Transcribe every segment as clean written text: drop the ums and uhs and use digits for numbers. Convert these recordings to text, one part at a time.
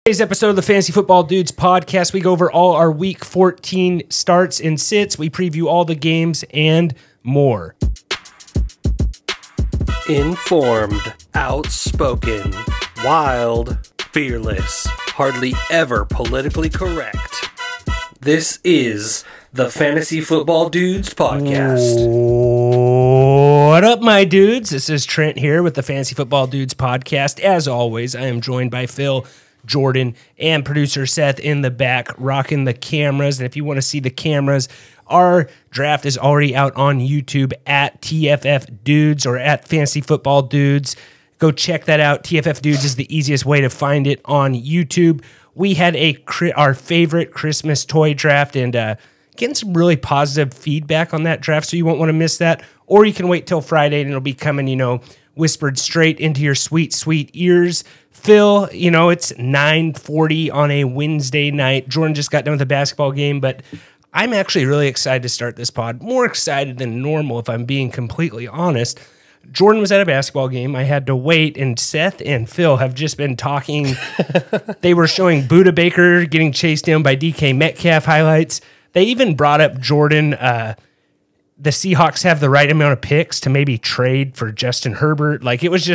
Today's episode of the Fantasy Football Dudes podcast, we go over all our Week 14 starts and sits. We preview all the games and more. Informed, outspoken, wild, fearless, hardly ever politically correct. This is the Fantasy Football Dudes podcast. What up, my dudes? This is Trent here with the Fantasy Football Dudes podcast. As always, I am joined by Phil, Jordan, and producer Seth in the back rocking the cameras. And if you want to see the cameras, our draft is already out on YouTube at tffdudes or at Fantasy Football Dudes. Go check that out. TFF Dudes is the easiest way to find it on YouTube. We had our favorite Christmas toy draft and getting some really positive feedback on that draft, so you won't want to miss that. Or you can wait till Friday and it'll be coming, whispered straight into your sweet, sweet ears. Phil, it's 9:40 on a Wednesday night. Jordan just got done with a basketball game, but I'm actually really excited to start this pod. More excited than normal, if I'm being completely honest. Jordan was at a basketball game. I had to wait, and Seth and Phil have just been talking. They were showing Buda Baker getting chased down by DK Metcalf highlights. They even brought up Jordan. The Seahawks have the right amount of picks to maybe trade for Justin Herbert. It was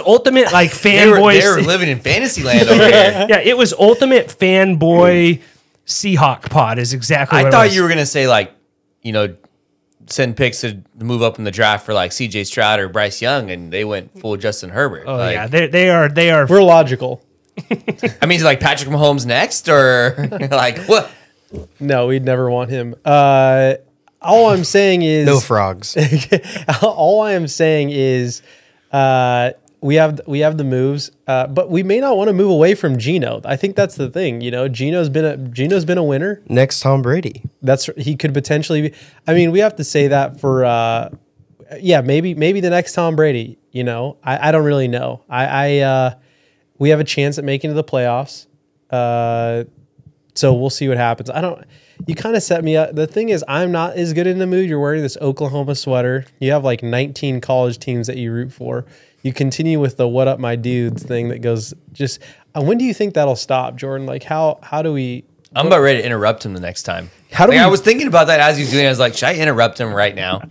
ultimate fanboy. They were living in fantasy land over here. Yeah, it was ultimate fanboy Seahawk pod is exactly what I thought you were going to say, send picks to move up in the draft for CJ Stroud or Bryce Young, and they went full Justin Herbert. Oh, yeah, they are. We're logical. I mean, Patrick Mahomes next, or what? No, we'd never want him. All I'm saying is no frogs. All I am saying is we have the moves, but we may not want to move away from Geno. I think that's the thing. Geno's been a winner. Next Tom Brady. He could potentially be. I mean, we have to say that for maybe the next Tom Brady. I don't really know. We have a chance at making it to the playoffs. So we'll see what happens. You kind of set me up. The thing is, I'm not as good in the mood. You're wearing this Oklahoma sweater. You have 19 college teams that you root for. You continue with the "What up, my dudes" thing that goes just. When do you think that'll stop, Jordan? How do we? I'm about ready to interrupt him the next time. I was thinking about that as he was doing it. I was like, should I interrupt him right now?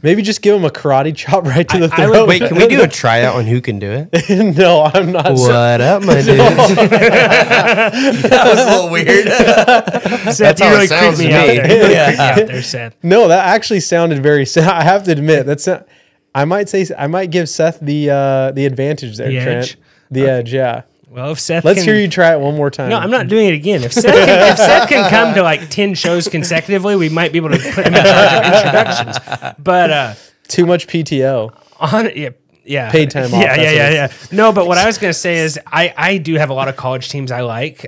Maybe just give him a karate chop right to the throat. Wait, can we do a tryout on who can do it? No, I'm not. What up, my dudes? That was a little weird. Seth, you really creeped me out there. Yeah. There, Seth. No, that actually sounded very. I have to admit I might give Seth the advantage there, Trent. The edge, yeah. Well, if Seth, let's hear you try it one more time. No, I'm not doing it again. If Seth can come to 10 shows consecutively, we might be able to put him in charge of introductions. But too much PTO. Yeah. Paid time off. Yeah. No, but what I was going to say is I do have a lot of college teams I like.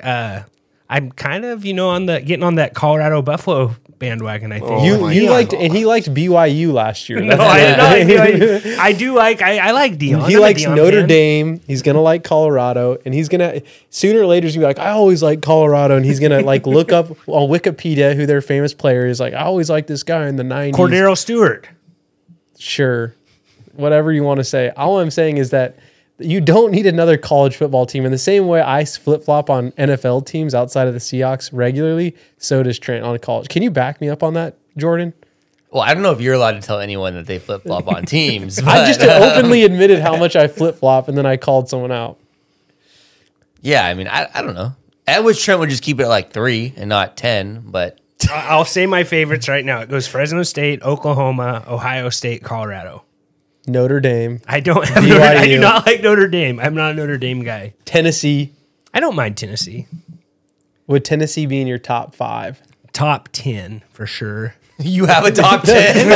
I'm kind of getting on that Colorado Buffalo bandwagon. I think you liked, and he liked BYU last year. No, I didn't like BYU. I do like. I like Deion. He likes Notre Dame. He's gonna like Colorado, and he's gonna sooner or later he's gonna be like, I always like Colorado, and he's gonna look up on Wikipedia who their famous player is. I always like this guy in the 90s. Cordero Stewart. Sure, whatever you want to say. All I'm saying is that you don't need another college football team. In the same way I flip-flop on NFL teams outside of the Seahawks regularly, so does Trent on college. Can you back me up on that, Jordan? Well, I don't know if you're allowed to tell anyone that they flip-flop on teams. But, I just openly admitted how much I flip-flop, and then I called someone out. Yeah, I mean, I don't know. I wish Trent would just keep it at 3 and not 10, but... I'll say my favorites right now. It goes Fresno State, Oklahoma, Ohio State, Colorado. Notre Dame. I don't have I do not like Notre Dame. I'm not a Notre Dame guy. Tennessee. I don't mind Tennessee. Would Tennessee be in your top 5? Top 10 for sure. You have a top 10?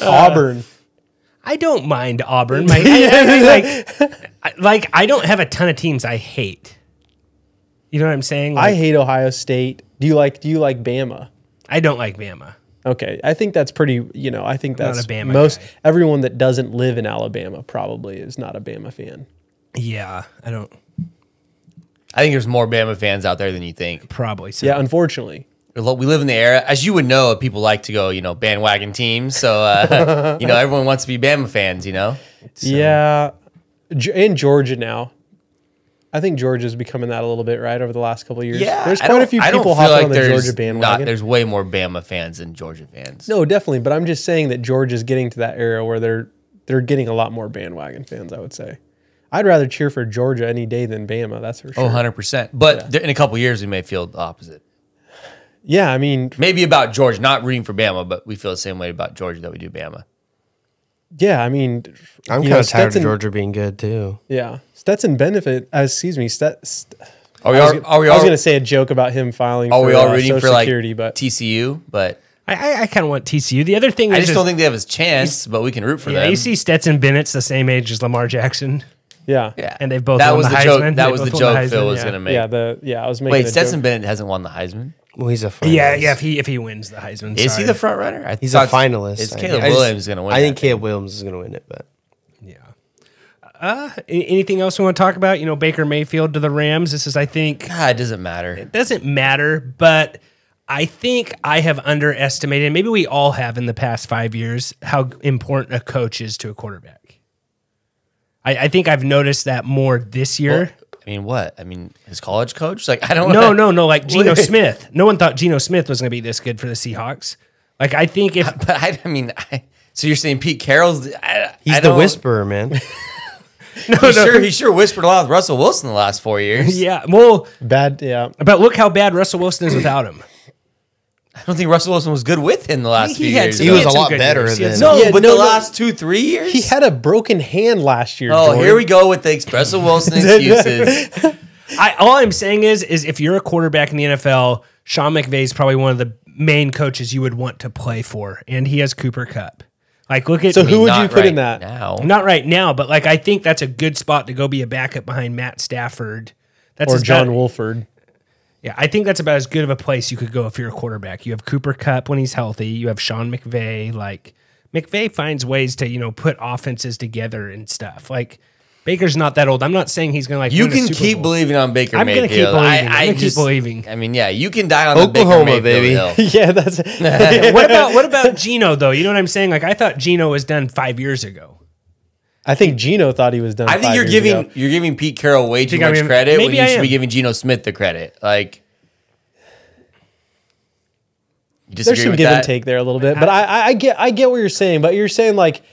Auburn. I don't mind Auburn. I don't have a ton of teams I hate. You know what I'm saying? I hate Ohio State. Do you like Bama? I don't like Bama. Okay, I think that's pretty. I think that's not a Bama guy. Everyone that doesn't live in Alabama probably is not a Bama fan. Yeah, I don't. I think there's more Bama fans out there than you think. Probably so. Yeah, unfortunately. We live in the era, as you would know, people like to go, bandwagon teams. So, everyone wants to be Bama fans, So. Yeah, in Georgia now. I think Georgia's becoming that a little bit, right, over the last couple of years. Yeah, there's quite a few people hopping on the Georgia bandwagon. There's way more Bama fans than Georgia fans. No, definitely. But I'm just saying that Georgia's getting to that era where they're getting a lot more bandwagon fans, I would say. I'd rather cheer for Georgia any day than Bama, that's for sure. Oh, 100%. But in a couple of years, we may feel the opposite. Yeah, I mean... Maybe about Georgia, not rooting for Bama, but we feel the same way about Georgia that we do Bama. Yeah, I mean... I'm kind of tired of Georgia being good, too. Yeah. Stetson Bennett, excuse me, I was going to say a joke about him filing for Social rooting for Security, but TCU, but... I kind of want TCU. The other thing I is... just don't think they have a chance, but we can root for them. Yeah, you see Stetson Bennett's the same age as Lamar Jackson. Yeah. And they've both won the Heisman. Joke. That was the joke Phil was going to make. Yeah, I was making Wait, Stetson Bennett hasn't won the Heisman? Well, he's a finalist. Yeah, if he wins the Heisman. Is he the front runner? He's a finalist. It's Caleb Williams going to win. I think Caleb Williams is going to win it, but... Anything else we want to talk about? You know, Baker Mayfield to the Rams. This is, I think... It doesn't matter. It doesn't matter, but I think I have underestimated, maybe we all have in the past 5 years, how important a coach is to a quarterback. I think I've noticed that more this year. Well, I mean, what? I mean, his college coach? Like, I don't know. No, like Geno Smith. No one thought Geno Smith was going to be this good for the Seahawks. Like, I think if... But so you're saying Pete Carroll's... He's the whisperer, man. He sure whispered a lot with Russell Wilson the last 4 years. Yeah, well... Bad, yeah. But look how bad Russell Wilson is without him. I don't think Russell Wilson was good with him the last few years. He was a lot better than... The last 2-3 years? He had a broken hand last year, Oh, Jordan. here we go with the Russell Wilson excuses. All I'm saying is if you're a quarterback in the NFL, Sean McVay is probably one of the main coaches you would want to play for, and he has Cooper Kupp. Like, look at... So who would you put in that? Now. Not right now, but like I think that's a good spot to go be a backup behind Matt Stafford. That's John Wolford. Yeah, I think that's about as good of a place you could go if you're a quarterback. You have Cooper Kupp when he's healthy. You have Sean McVay. Like, McVay finds ways to, put offenses together and stuff. Like, Baker's not that old. I'm not saying he's going to, You can keep believing on Baker Mayfield. I'm going to keep believing. I'm going to keep believing. I mean, yeah, you can die on Oklahoma, the Baker baby. Mayfield hill. Yeah, that's... What about Geno, though? You know what I'm saying? Like, I thought Geno was done 5 years ago. I think Geno thought he was done. I think you're giving Pete Carroll way too much credit when you should be giving Geno Smith the credit. Like, you disagree there's some with give that? and take there a little bit, but I get what you're saying. But you're saying like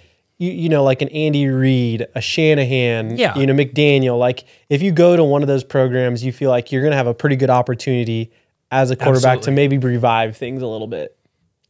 like an Andy Reid, a Shanahan, McDaniel. Like if you go to one of those programs, you feel like you're gonna have a pretty good opportunity as a quarterback to maybe revive things a little bit.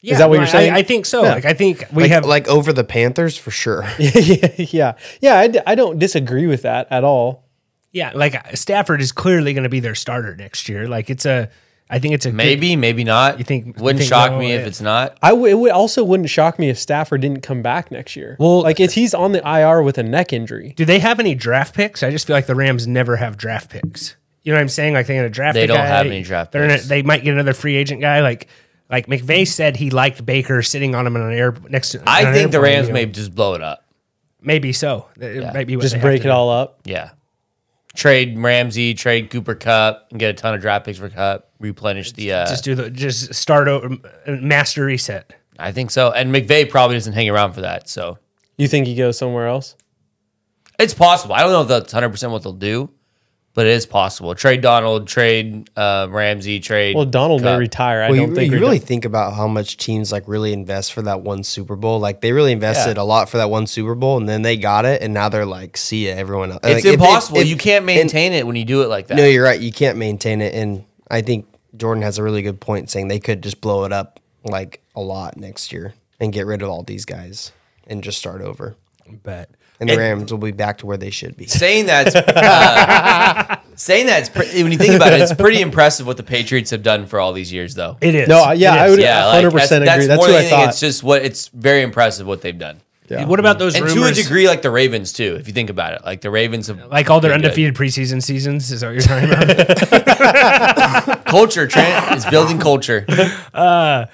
Yeah, is that what you're saying? I think so. Yeah. Like I think we have like over the Panthers for sure. yeah. I don't disagree with that at all. Yeah, like Stafford is clearly going to be their starter next year. Like I think it's a maybe not. You think wouldn't shock me if it's not. It also wouldn't shock me if Stafford didn't come back next year. Well, like he's on the IR with a neck injury. Do they have any draft picks? I just feel like the Rams never have draft picks. You know what I'm saying? Like they're going to draft. They don't have any draft picks. They might get another free agent guy. Like McVay said, he liked Baker sitting on him on an air next to. I think the Rams may just blow it up. Maybe so. It might be what just they break have it all up. Yeah. Trade Ramsey, trade Cooper Kupp, and get a ton of draft picks for Kupp. Replenish the. Just start over, master reset. I think so, and McVay probably doesn't hang around for that. So you think he goes somewhere else? It's possible. I don't know if that's 100% what they'll do, but it is possible. Trade Donald, trade Ramsey, trade. Well, Donald may Kupp. retire. You really think about how much teams like really invest for that one Super Bowl. Like they really invested a lot for that one Super Bowl, and then they got it, and now they're like, see ya, everyone else. It's like, impossible. You can't maintain it when you do it like that. No, you're right. You can't maintain it, and I think Jordan has a really good point saying they could just blow it up like a lot next year and get rid of all these guys and just start over. But and the Rams will be back to where they should be. Saying that's when you think about it, it's pretty impressive what the Patriots have done for all these years, though. It is. No, yeah, I would 100% That's agree. That's more what than I anything. thought. It's very impressive what they've done. Yeah. What about those And rumors? to a degree, like the Ravens too. If you think about it, like the Ravens have like all their been good. undefeated preseason seasons. Is that what you're talking about? Culture, Trent is building culture. Yeah,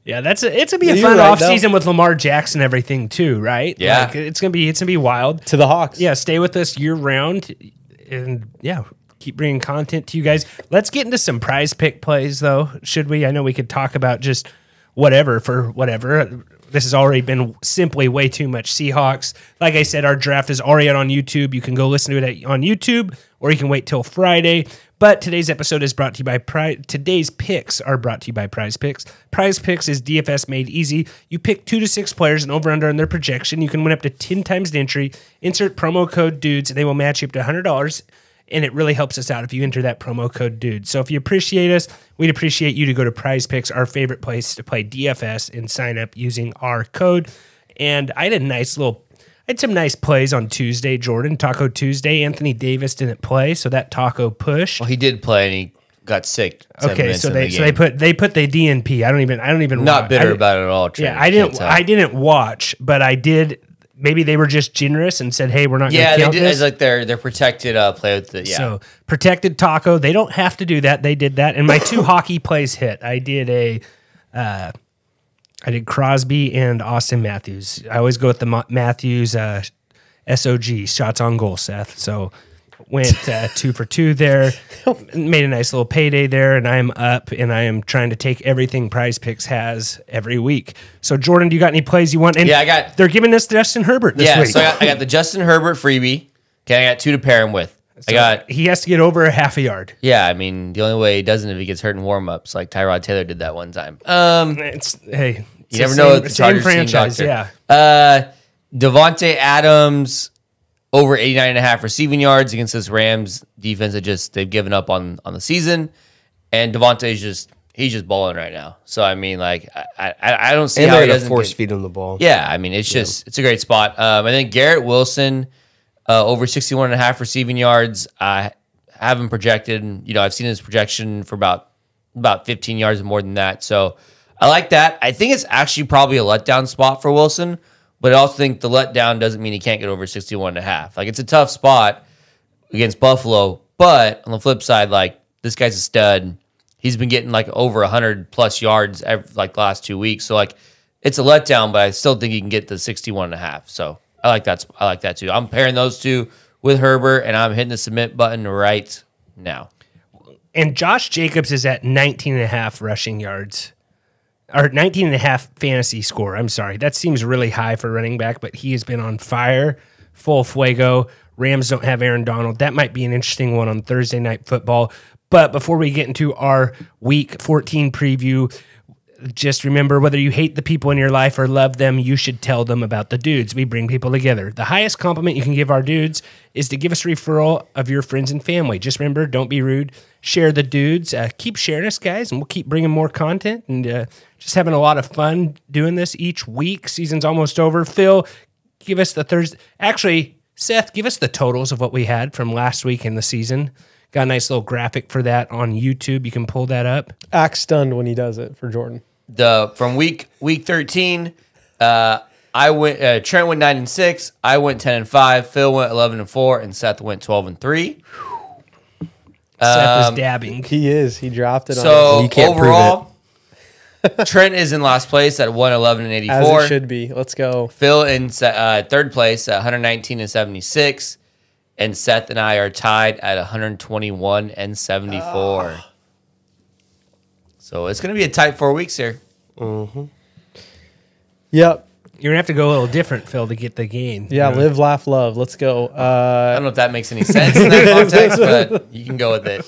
it's gonna be a You're fun right, off season with Lamar Jackson and everything too, right? Yeah. Like, it's gonna be wild. To the Hawks. Yeah, stay with us year round, and keep bringing content to you guys. Let's get into some prize pick plays though. Should we? I know we could talk about just whatever for whatever. this has already been simply way too much Seahawks. Like I said, our draft is already out on YouTube. You can go listen to it on YouTube, or you can wait till Friday. But today's episode is brought to you by today's picks are brought to you by Prize Picks. Prize Picks is DFS made easy. You pick 2 to 6 players and over under in their projection. You can win up to 10 times the entry. Insert promo code DUDES, and they will match you up to $100. And it really helps us out if you enter that promo code DUDE. So if you appreciate us, we'd appreciate you to go to Prize Picks, our favorite place to play DFS, and sign up using our code. And I had some nice plays on Tuesday, Jordan. Taco Tuesday. Anthony Davis didn't play, so that taco pushed. Well, he did play and he got sick. Okay, so they put the DNP. I don't even not bitter about it at all. Trent. Yeah, I didn't watch, but I did. Maybe they were just generous and said, "Hey, we're not." Yeah, gonna they count did. this. It's like their protected play with the So protected taco. They don't have to do that. They did that, and my 2 hockey plays hit. I did Crosby and Austin Matthews. I always go with the Matthews SOG, shots on goal, Seth. So went 2 for 2 there. Made a nice little payday there, and I'm up, and I am trying to take everything Prize Picks has every week. So, Jordan, do you got any plays you want? And they're giving us Justin Herbert this week. So I got the Justin Herbert freebie. Okay, I got 2 to pair him with. So he has to get over a half a yard. Yeah, I mean, the only way he doesn't if he gets hurt in warm-ups, like Tyrod Taylor did that one time. You never know with the Chargers franchise, team doctor. Devontae Adams over 89.5 receiving yards against this Rams defense that they've given up on the season, and Devontae's he's just balling right now. So I mean, like I don't see how he doesn't force feed him the ball. Yeah, I mean it's a great spot. And then Garrett Wilson over 61.5 receiving yards. I have him projected, and I've seen his projection for about 15 yards more than that. So I like that. I think it's actually probably a letdown spot for Wilson, but I also think the letdown doesn't mean he can't get over 61.5. Like, it's a tough spot against Buffalo, but on the flip side, like, this guy's a stud. He's been getting like over 100+ yards the last 2 weeks. So like, it's a letdown, but I still think he can get to 61.5. So I like that too. I'm pairing those 2 with Herbert, and I'm hitting the submit button right now. And Josh Jacobs is at 19.5 rushing yards. Or 19.5 fantasy score. I'm sorry. That seems really high for running back, but he has been on fire, full fuego. Rams don't have Aaron Donald. That might be an interesting one on Thursday Night Football. But before we get into our Week 14 preview, just remember, whether you hate the people in your life or love them, you should tell them about the dudes. We bring people together. The highest compliment you can give our dudes is to give us a referral of your friends and family. Just remember, don't be rude. Share the dudes. Keep sharing us, guys, and we'll keep bringing more content and just having a lot of fun doing this each week. Season's almost over. Phil, give us the Thursday. Actually, Seth, give us the totals of what we had from last week in the season. Got a nice little graphic for that on YouTube. You can pull that up. Act stunned when he does it for Jordan. From week 13, I went. Trent went 9-6. I went 10-5. Phil went 11-4, and Seth went 12-3. Seth is dabbing. He is. He dropped it. So on you can't overall, Trent is in last place at 111-84. As it should be. Let's go. Phil in third place at 119-76, and Seth and I are tied at 121-74. So it's going to be a tight 4 weeks here. Mm-hmm. Yep. You're going to have to go a little different, Phil, to get the gain. Yeah, live, laugh, love. Let's go. I don't know if that makes any sense in that context, but you can go with it.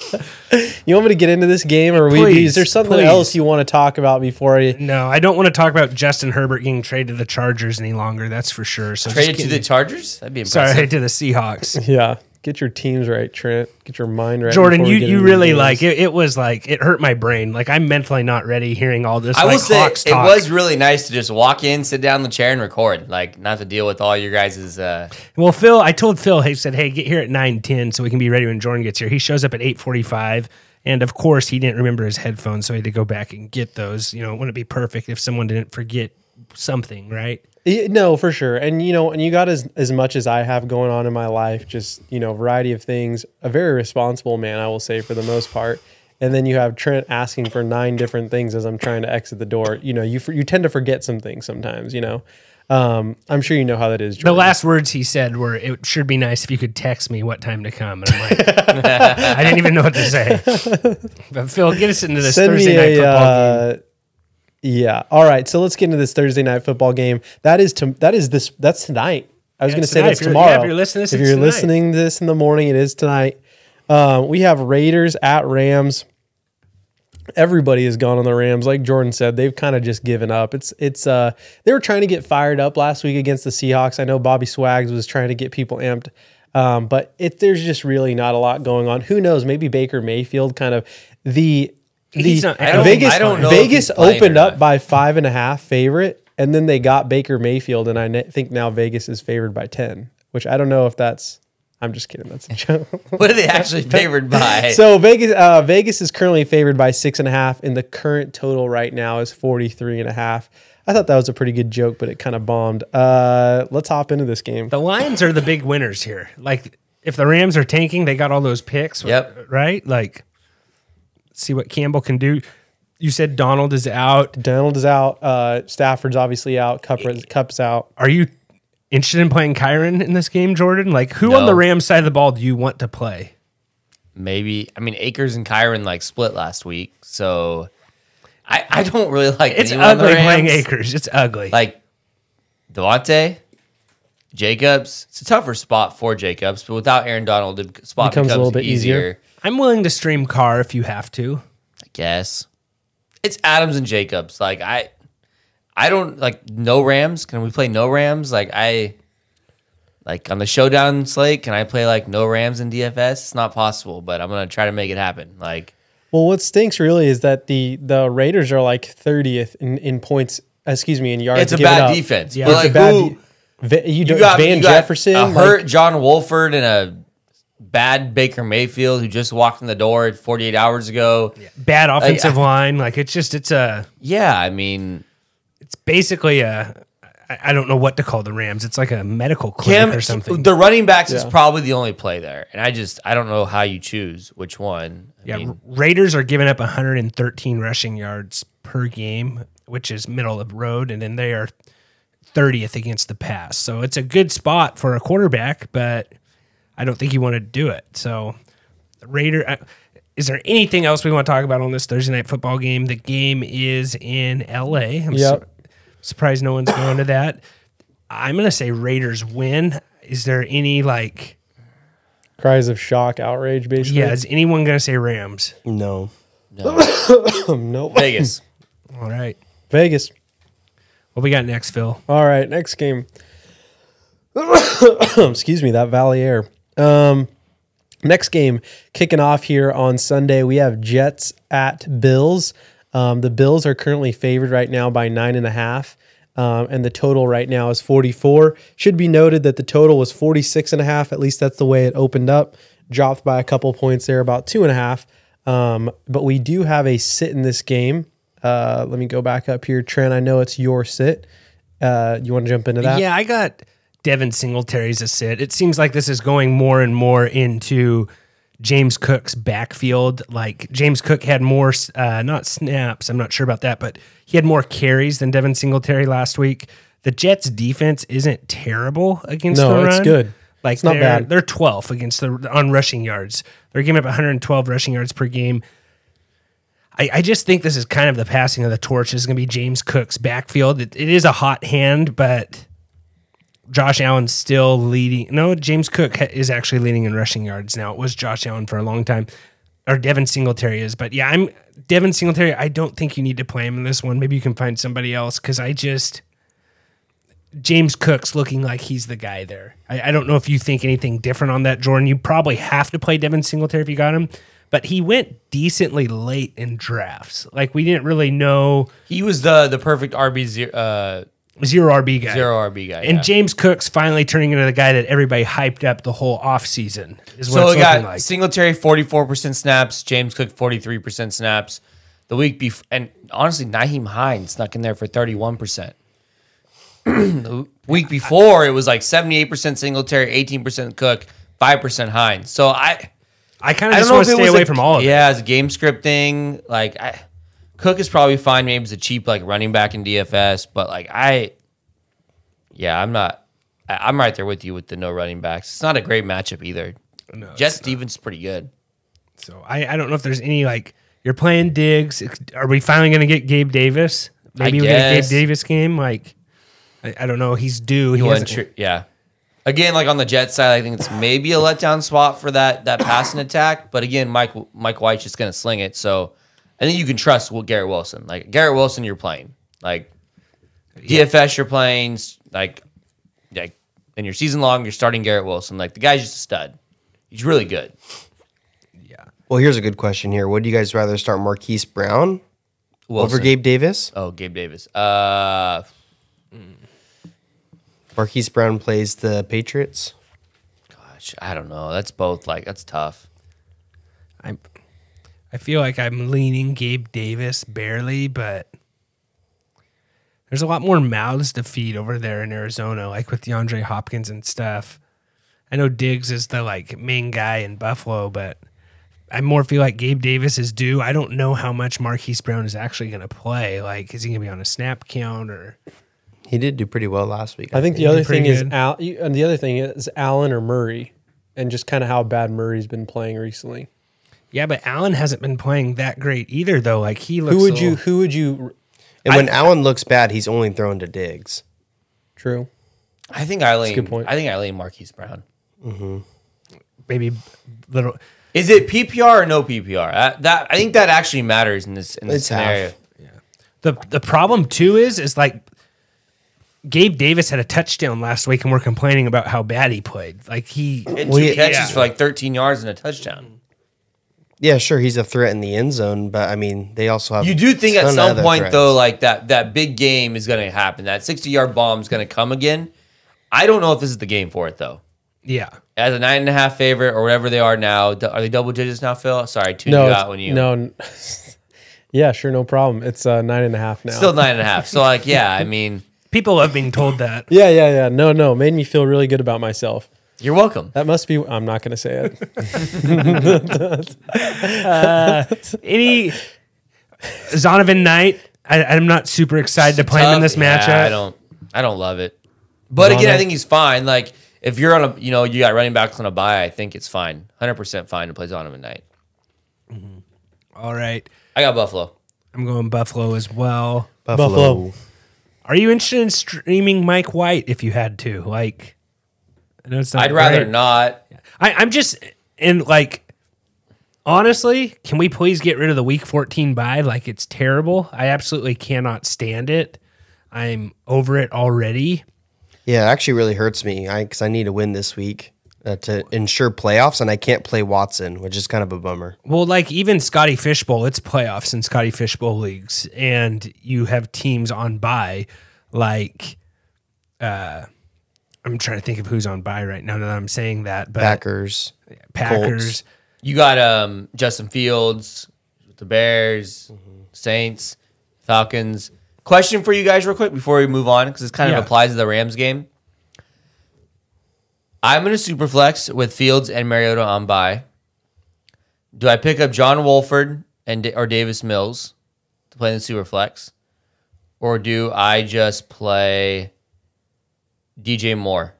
You want me to get into this game, or is there something else you want to talk about before you? No, I don't want to talk about Justin Herbert getting traded to the Chargers any longer. That's for sure. So traded to the Chargers? That'd be impressive. Sorry, to the Seahawks. Yeah. Get your teams right, Trent. Get your mind right. Jordan, you really it was like, it hurt my brain. Like, I'm mentally not ready hearing all this. I will say, Hawks talk. it was really nice to just walk in, sit down in the chair, and record. Like, not to deal with all your guys' Well, Phil, I told Phil, he said, hey, get here at 9:10 so we can be ready when Jordan gets here. He shows up at 8:45, and of course, he didn't remember his headphones, so he had to go back and get those. It wouldn't be perfect if someone didn't forget something, right? No, for sure. And, and you got as much as I have going on in my life, just, variety of things, a very responsible man, I will say, for the most part. And then you have Trent asking for 9 different things as I'm trying to exit the door. You tend to forget some things sometimes, I'm sure you know how that is, Jordan. The last words he said were, it should be nice if you could text me what time to come. And I'm like, I didn't even know what to say. But Phil, get us into this Thursday night football game. Yeah. All right. So let's get into this Thursday night football game. That's tonight. I was going to say tonight. that's If you're- tomorrow. yeah, if you're listening to this, if it's you're tonight. listening to this in the morning, it is tonight. We have Raiders at Rams. Everybody has gone on the Rams. Like Jordan said, they've kind of just given up. They were trying to get fired up last week against the Seahawks. I know Bobby Swags was trying to get people amped. But there's just really not a lot going on. Who knows? Maybe Baker Mayfield kind of He's not- I don't- Vegas. I don't know if Vegas he's playing opened or up not. by 5.5 favorite, and then they got Baker Mayfield, and I think now Vegas is favored by 10. Which I don't know if that's. I'm just kidding. That's a joke. What are they actually favored by? So Vegas is currently favored by 6.5, and the current total right now is 43.5. I thought that was a pretty good joke, but it kind of bombed. Let's hop into this game. The Lions are the big winners here. Like, if the Rams are tanking, they got all those picks. Yep. Right? Like, see what Campbell can do. You said Donald is out. Donald is out. Stafford's obviously out. Cup's out. Are you interested in playing Kyron in this game, Jordan? Like, who on No. the Rams side of the ball do you want to play? Maybe. I mean, Akers and Kyron like split last week, so I don't really like It's anyone on the ugly Rams. playing Akers. It's ugly. Like Devontae, Jacobs. It's a tougher spot for Jacobs, but without Aaron Donald, the spot Becomes becomes a little bit easier. easier. I'm willing to stream Carr if you have to. I guess it's Adams and Jacobs. Like I don't like no Rams. Can we play no Rams? Like on the showdown slate, can I play like no Rams in DFS? It's not possible, but I'm gonna try to make it happen. Like, Well, what stinks really is that the Raiders are like 30th in points. In yards. it's a given bad up. defense. Yeah. But It's like a bad who? You You got got Van you got Jefferson. a like- hurt John Wolford, and a bad Baker Mayfield who just walked in the door 48 hours ago. Bad offensive line. Like, it's Yeah, I mean, basically I don't know what to call the Rams. It's like a medical clinic or something. the running backs is Yeah. probably the only play there, and I don't know how you choose which one. I mean, Raiders are giving up 113 rushing yards per game, which is middle of the road, and then they are 30th against the pass. So it's a good spot for a quarterback, but I don't think you want to do it. So is there anything else we want to talk about on this Thursday night football game? The game is in LA. I'm Yep. surprised no one's going to that. I'm going to say Raiders win. Is there any Cries of shock, outrage, basically. yeah, is anyone going to say Rams? No. Nope. Vegas. All right. Vegas. What we got next, Phil? All right, next game. Excuse me, that Valley Air. Next game kicking off here on Sunday. We have Jets at Bills. The Bills are currently favored right now by 9.5. And the total right now is 44. Should be noted that the total was 46.5. At least that's the way it opened up. Dropped by a couple points there, about 2.5. But we do have a sit in this game. Let me go back up here. Trent, I know it's your sit. You want to jump into that? Yeah, I got Devin Singletary's a sit. It seems like this is going more and more into James Cook's backfield. Like, James Cook had more, not snaps, I'm not sure about that, but he had more carries than Devin Singletary last week. The Jets' defense isn't terrible against the run. No, it's good. Like, It's not bad. They're 12th against on rushing yards. They're giving up 112 rushing yards per game. I just think this is kind of the passing of the torch. This is going to be James Cook's backfield. It is a hot hand, but Josh Allen's still leading. No, James Cook is actually leading in rushing yards now. It was Josh Allen for a long time, or Devin Singletary is. But yeah, Devin Singletary. I don't think you need to play him in this one. Maybe you can find somebody else because James Cook's looking like he's the guy there. I don't know if you think anything different on that, Jordan. You probably have to play Devin Singletary if you got him. But he went decently late in drafts. Like, we didn't really know. He was the perfect RB Zero RB guy. zero RB guy. And yeah. James Cook's finally turning into the guy that everybody hyped up the whole offseason. Is what So it's we got looking like. Singletary 44% snaps, James Cook 43% snaps. The week before, and honestly, Naheem Hines snuck in there for 31%. The week before, it was like 78% Singletary, 18% Cook, 5% Hines. So I kind of I just don't know want if to it stay was away a- from all of it. Yeah, as a game script thing, like Cook is probably fine. Maybe as a cheap like running back in DFS, but like I'm not. I'm right there with you with the no running backs. It's not a great matchup either. No, Jets defense is pretty good. So I don't know if there's any, like, you're playing Diggs. Are we finally going to get Gabe Davis? Maybe we get a Gabe Davis game. Like, I don't know. He's due. He hasn't. Yeah. Again, like on the Jets side, I think it's maybe a letdown spot for that passing attack. But again, Mike White's just going to sling it. So I think you can trust Garrett Wilson. Like Garrett Wilson, you're playing. Like DFS, you're playing. Like in your season long, you're starting Garrett Wilson. Like the guy's just a stud. He's really good. Yeah. Well, here's a good question here. Would you guys rather start Marquise Brown over Gabe Davis? Oh, Gabe Davis. Marquise Brown plays the Patriots. Gosh, I don't know. That's both. Like that's tough. I feel like I'm leaning Gabe Davis barely, but there's a lot more mouths to feed over there in Arizona, like with DeAndre Hopkins and stuff. I know Diggs is the like main guy in Buffalo, but I more feel like Gabe Davis is due. I don't know how much Marquise Brown is actually going to play. Like, is he going to be on a snap count or? He did do pretty well last week. I think the other thing is Allen or Murray, and just kind of how bad Murray's been playing recently. Yeah, but Allen hasn't been playing that great either, though. Like he looks. Who would you? And when Allen looks bad, he's only thrown to Diggs. True. I think I lean. Good point. I think I lean Marquise Brown. Mm-hmm. Maybe little. Is it PPR or no PPR? I think that actually matters in this scenario. Yeah. The problem too is like Gabe Davis had a touchdown last week, and we're complaining about how bad he played. Like he had two catches for like 13 yards and a touchdown. Yeah, sure, he's a threat in the end zone, but I mean, they also have. You do think at some point threats. though, like that big game is going to happen. That 60-yard bomb is going to come again. I don't know if this is the game for it though. Yeah. As a 9.5 favorite or whatever they are now, are they double digits now, Phil? Sorry, I tuned you out when you. No. Yeah, sure, no problem. It's 9.5 now. Still 9.5. So like, yeah, I mean, people have been told that. Yeah. No, made me feel really good about myself. You're welcome. That must be. I'm not going to say it. Any Zonovan Knight? I'm not super excited to play him in this matchup. I don't love it. But again, I think he's fine. Like if you're on you got running backs on a bye, I think it's fine. 100% fine to play Zonovan Knight. Mm-hmm. All right. I got Buffalo. I'm going Buffalo as well. Buffalo. Are you interested in streaming Mike White if you had to? Like, I know it's not. I'd rather not. I'm just like, honestly, can we please get rid of the Week 14 bye? Like, it's terrible. I absolutely cannot stand it. I'm over it already. Yeah, it actually really hurts me because I need to win this week to ensure playoffs, and I can't play Watson, which is kind of a bummer. Well, like even Scotty Fishbowl, it's playoffs in Scotty Fishbowl leagues, and you have teams on bye. Like, I'm trying to think of who's on bye right now that I'm saying that. But Packers. Colts. You got Justin Fields, the Bears, Saints, Falcons. Question for you guys real quick before we move on, because this kind of applies to the Rams game. I'm going to super flex with Fields and Mariota on bye. Do I pick up John Wolford or Davis Mills to play in the super flex? Or do I just play DJ Moore?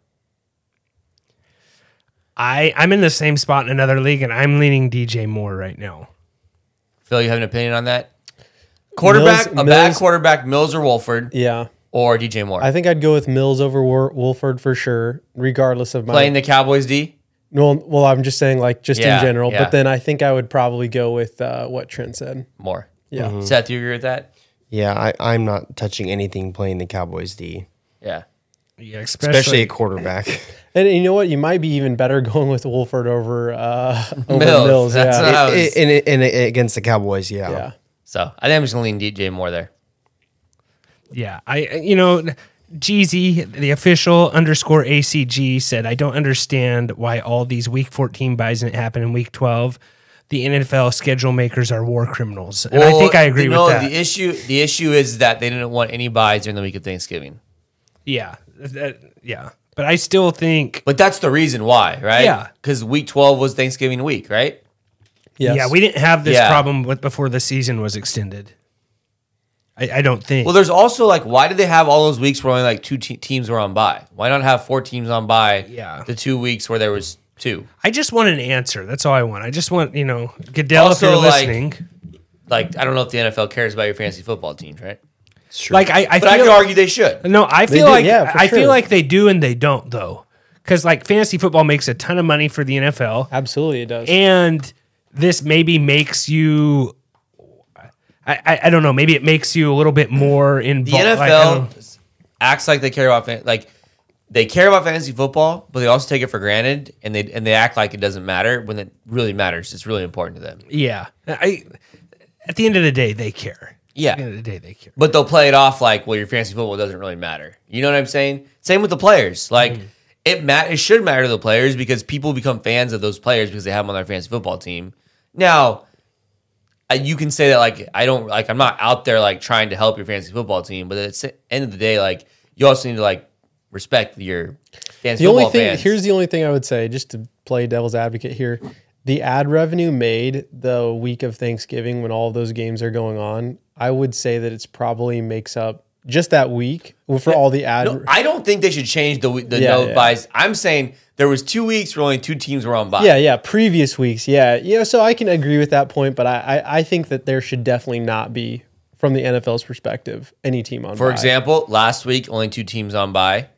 I'm in the same spot in another league, and I'm leaning DJ Moore right now. Phil, you have an opinion on that? Quarterback, bad quarterback, Mills or Wolford? Yeah. Or DJ Moore? I think I'd go with Mills over Wolford for sure, regardless of my playing the Cowboys D. Well, I'm just saying in general. Yeah. But then I think I would probably go with what Trent said. Moore. Yeah. Seth, do you agree with that? Yeah, I'm not touching anything playing the Cowboys D. Yeah. Yeah, especially a quarterback. And you know what? You might be even better going with Wolford over Mills. Mills. That's what I was... in against the Cowboys, yeah. So I think I'm just going to lean DJ Moore there. Yeah. Jeezy, the official _ACG said, I don't understand why all these Week 14 buys didn't happen in Week 12. The NFL schedule makers are war criminals. And I think I agree with that. The issue is that they didn't want any buys during the week of Thanksgiving. Yeah. Yeah. But I still think... But that's the reason why, right? Yeah. Because Week 12 was Thanksgiving week, right? Yes. Yeah, we didn't have this problem before the season was extended. I don't think. Well, there's also why did they have all those weeks where only two teams were on bye? Why not have 4 teams on bye? Yeah. The 2 weeks where there was 2. I just want an answer. That's all I want. I just want, Goodell, Also, if you're listening. I don't know if the NFL cares about your fantasy football teams, right? Like I But I could argue they should. No, I feel do, like yeah, for I feel sure. like they do and they don't though, because like fantasy football makes a ton of money for the NFL, Absolutely, it does. and this maybe makes you. I don't know. Maybe it makes you a little bit more The involved. NFL acts like they care about they care about fantasy football, but they also take it for granted, and they act like it doesn't matter when it really matters. It's really important to them. yeah. At the end of the day, they care. Yeah. At the end of the day, they care. But they'll play it off like, well, your fantasy football doesn't really matter. You know what I'm saying? Same with the players. Like it should matter to the players because people become fans of those players because they have them on their fantasy football team. Now, you can say that like I'm not out there like trying to help your fantasy football team, but at the end of the day, like you also need to like respect your fantasy The only football thing fans. here's the only thing I would say, just to play devil's advocate here. The ad revenue made the week of Thanksgiving when all of those games are going on, I would say that it's probably makes up just that week for all the ad. No, I don't think they should change the no buys. I'm saying there was 2 weeks where only 2 teams were on bye. Yeah, previous weeks. Yeah, so I can agree with that point, but I think that there should definitely not be, from the NFL's perspective, any team on For bye. example, last week only 2 teams on bye.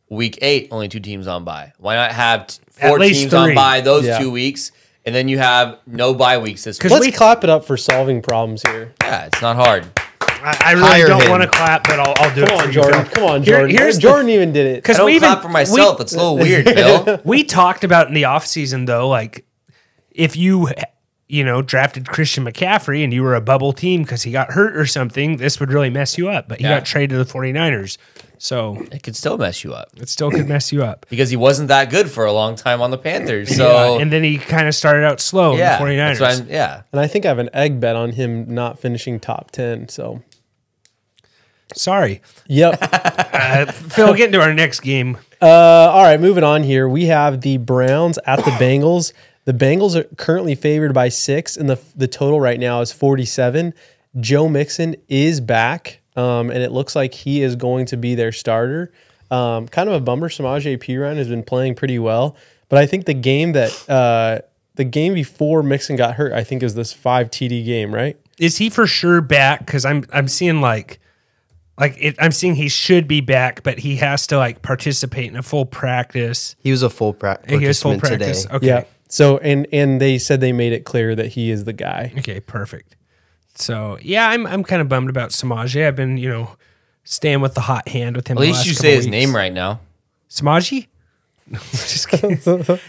Week 8 only 2 teams on bye. Why not have 4 least teams on 3. bye those Yeah. 2 weeks, and then you have no bye weeks this week? Let's clap it up for solving problems here. Yeah, it's not hard. I really Hire don't him. want to clap, but I'll do it Come for on, you, Jordan. Phil. Come on, Here- Jordan. here's the- Jordan even did it. I Because don't we clap for myself. It's a little weird, Bill. we talked about in the offseason, though, like if you drafted Christian McCaffrey and you were a bubble team because he got hurt or something, this would really mess you up. But he Yeah. got traded to the 49ers. So It could still mess you up it still could mess you up. because he wasn't that good for a long time on the Panthers. Yeah, So and then he kind of started out slow yeah, in the 49ers. that's what And I think I have an egg bet on him not finishing top 10. So, Sorry. yep. Phil, get into our next game. All right, moving on here. We have the Browns at the Bengals. The Bengals are currently favored by 6, and the total right now is 47. Joe Mixon is back, and it looks like he is going to be their starter. Kind of a bummer. Samaje Perine has been playing pretty well, but I think the game before Mixon got hurt, I think is this 5 TD game, right? Is he for sure back? Because I'm seeing I'm seeing he should be back, but he has to participate in a full practice. He was a full He has full participant practice. today. Okay. Yeah. So and they said they made it clear that he is the guy. Okay, perfect. So yeah, I'm kind of bummed about Samaje. I've been, staying with the hot hand with him. At the least last you couple say his weeks. name right now. Samaje? Just kidding.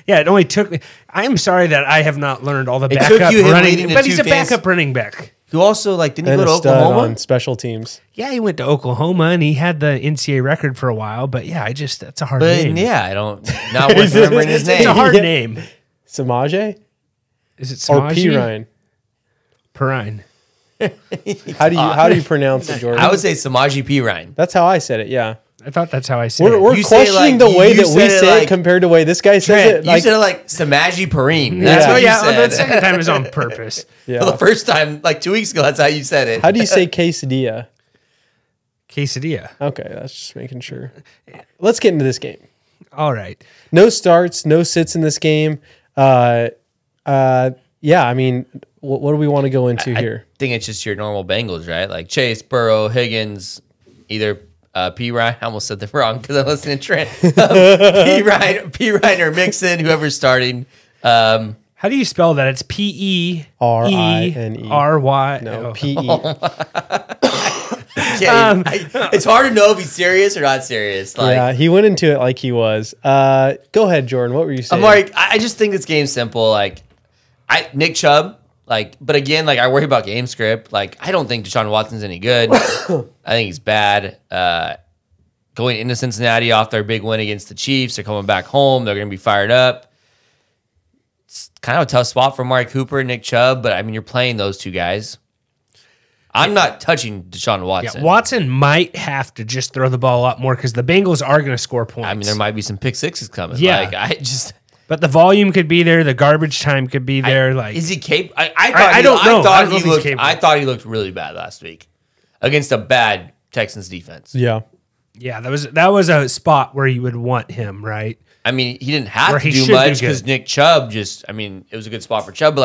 Yeah, it only took me. I am sorry that I have not learned all the It backup took you him running, leading to but he's two a backup running back. Who also didn't he And go a to stud Oklahoma? on special teams. Yeah, he went to Oklahoma and he had the NCAA record for a while. But yeah, that's a hard But name. yeah, I don't not worth remembering his It's a name. hard Yeah. name. Samaje Is it or Samaje? Perine? Perine. How do you pronounce it, Jordan? I would say Samaje Perine. That's how I said it. Yeah. I thought that's how I said it. We're You say it questioning like- the way you that we said it say it like- compared to the way this guy says Trent, it. you said it like Samaje Perine. That's Yeah. what you yeah, said. the second time is on purpose. Well, the first time, 2 weeks ago, that's how you said it. How do you say quesadilla? Quesadilla. Okay, that's just making sure. Let's get into this game. All right. No starts, no sits in this game. Yeah, I mean, what do we want to go into here? I think it's just your normal Bengals, right? Like Chase, Burrow, Higgins, either P. Ryan. I almost said that wrong because I'm listening to Trent. P. Ryan or Mixon, whoever's starting. How do you spell that? It's P-E-R-I-N-E. R-I-N-E. No, P-E. It's hard to know if he's serious or not serious. Yeah, he went into it like he was. Go ahead, Jordan. What were you saying? I'm like, I just think this game's simple. Nick Chubb, but again, I worry about game script. I don't think Deshaun Watson's any good. I think he's bad. Going into Cincinnati off their big win against the Chiefs, they're coming back home. They're going to be fired up. It's kind of a tough spot for Amari Cooper and Nick Chubb, but I mean, you're playing those two guys. I'm not touching Deshaun Watson. Yeah, Watson might have to just throw the ball a lot more because the Bengals are going to score points. I mean, there might be some pick sixes coming. Yeah. But the volume could be there. The garbage time could be there. is he capable? I I don't know. I don't know if he's capable. I thought he looked really bad last week against a bad Texans defense. Yeah. Yeah, that was a spot where you would want him, right? I mean, he didn't have Where to he do should much do because good. Nick Chubb it was a good spot for Chubb. But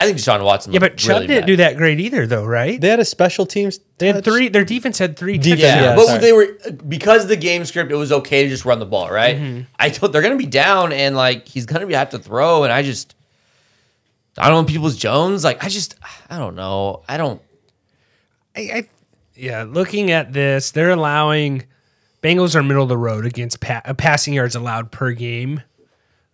I think Deshaun Watson. Yeah, but Chubb really didn't bad. do that great either, though, right? They had a special teams. They had touch. 3. Their defense had 3 Defense, touchdowns. Yeah, Yeah, but sorry. they were because of the game script. It was okay to just run the ball, right? They're going to be down, and like he's going to have to throw, and I don't know Peoples Jones. Like I don't know. Yeah, looking at this, they're allowing Bengals are middle of the road against passing yards allowed per game,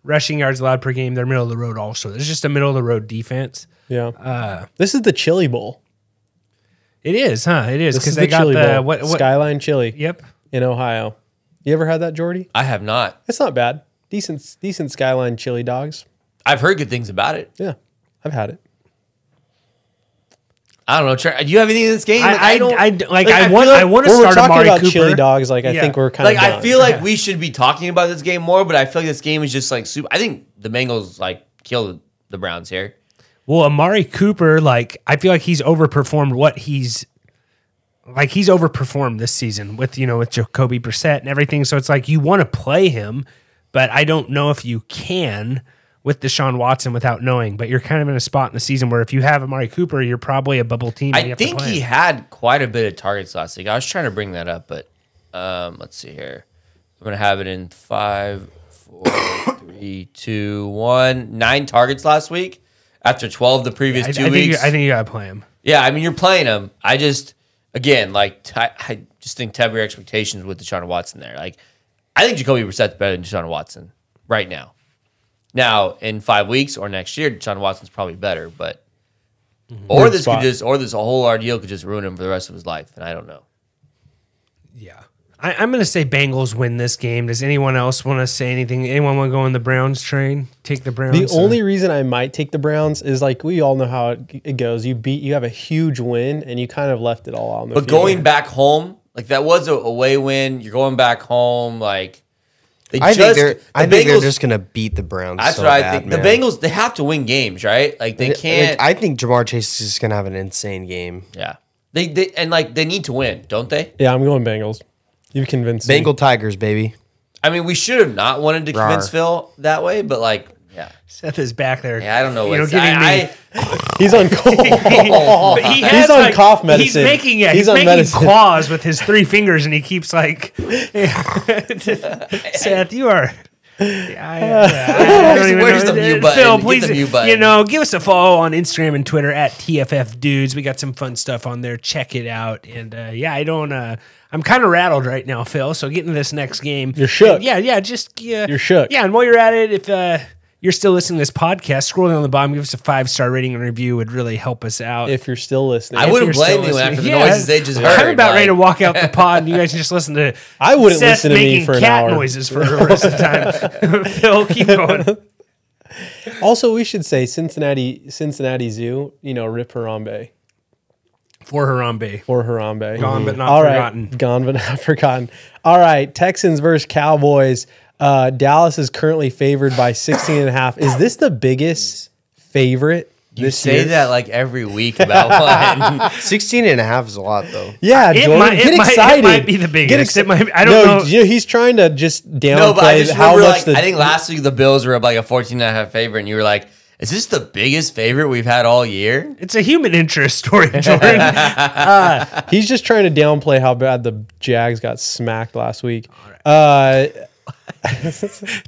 rushing yards allowed per game. They're middle of the road also. It's just a middle of the road defense. Yeah. This is the Chili Bowl. It is, huh? It is This because is they got Chili the Bowl. what? Skyline Chili. Yep. In Ohio. You ever had that, Jordy? I have not. It's not bad. Decent Skyline chili dogs. I've heard good things about it. Yeah, I've had it. I don't know. Trey, do you have anything in this game? I don't. want to When start we're talking Amari about Cooper. chili dogs, like I Yeah. think we're kind Like of I feel like we should be talking about this game more, but I feel like this game is just like super. I think the Bengals like killed the Browns here. Well, Amari Cooper, like I feel like he's overperformed what he's overperformed this season with Jacoby Brissett and everything. So it's like you want to play him, but I don't know if you can with Deshaun Watson without knowing. But you're kind of in a spot in the season where if you have Amari Cooper, you're probably a bubble team. And you I have to think play he him. had quite a bit of targets last week. I was trying to bring that up, but let's see here. I'm gonna have it in 5, 4, 3, 2, 1. 9 targets last week after 12 the previous 2 weeks. I think you gotta play him. Yeah, I mean you're playing him. I just I just think temper your expectations with Deshaun Watson there. Like I think Jacoby Brissett's better than Deshaun Watson right now. Now in 5 weeks or next year, Deshaun Watson's probably better, but or Good this spot. this whole ordeal could just ruin him for the rest of his life, and I don't know. Yeah. I'm going to say Bengals win this game. Does anyone else want to say anything? Anyone want to go on the Browns train? Take the Browns? the only reason I might take the Browns is like we all know how it goes. You have a huge win and you kind of left it all on the But field. going back home, like that was a away win. You're going back home, like I think they're just gonna beat the Browns. That's so what I bad, think. man. The Bengals, they have to win games, right? Like they can't. I think Jamar Chase is just gonna have an insane game. Yeah, they need to win, don't they? Yeah, I'm going Bengals. You've convinced me. Bengal Tigers, baby. I mean, we should have not wanted to convince Rawr. Phil that way, but like, yeah, Seth is back there. I don't know You know, what's. giving me. He's on cold. But he has, He's on like, cough medicine. He's making He's he's on making medicine. claws with his 3 fingers, and he keeps like. Seth, you are. I don't even Where's know. the mute button? Phil, Get please, the mute button. give us a follow on Instagram and Twitter at tffdudes. We got some fun stuff on there. Check it out. And I don't. I'm kind of rattled right now, Phil. So getting to this next game, You're shook. Yeah. You're shook. Yeah, and while you're at it, if you're still listening to this podcast, scroll down the bottom, give us a 5-star rating and review. Would really help us out. If you're still listening, I wouldn't You're still blame you listening. after the noises they just heard. I'm about ready to like- walk out the pod, and you guys just listen to. I wouldn't Seth listen to me making for an cat hour. noises for the rest of the time. Phil, keep going. Also, we should say Cincinnati Zoo. Rip Harambe For Harambe, or Harambe. gone but not All right, forgotten. gone but not forgotten. All right, Texans versus Cowboys. Dallas is currently favored by 16.5. Is this the biggest favorite You this say year? that like every week about one. 16.5 is a lot, though. Yeah, It Jordan, might- get it might- it excited. might be the biggest. Get excited. It might- I don't know. He's trying to just No, but I downplay just how remember, much like, I think last week the Bills were like a 14.5 favorite, and you were like, "Is this the biggest favorite we've had all year?" It's a human interest story, Jordan. he's just trying to downplay how bad the Jags got smacked last week.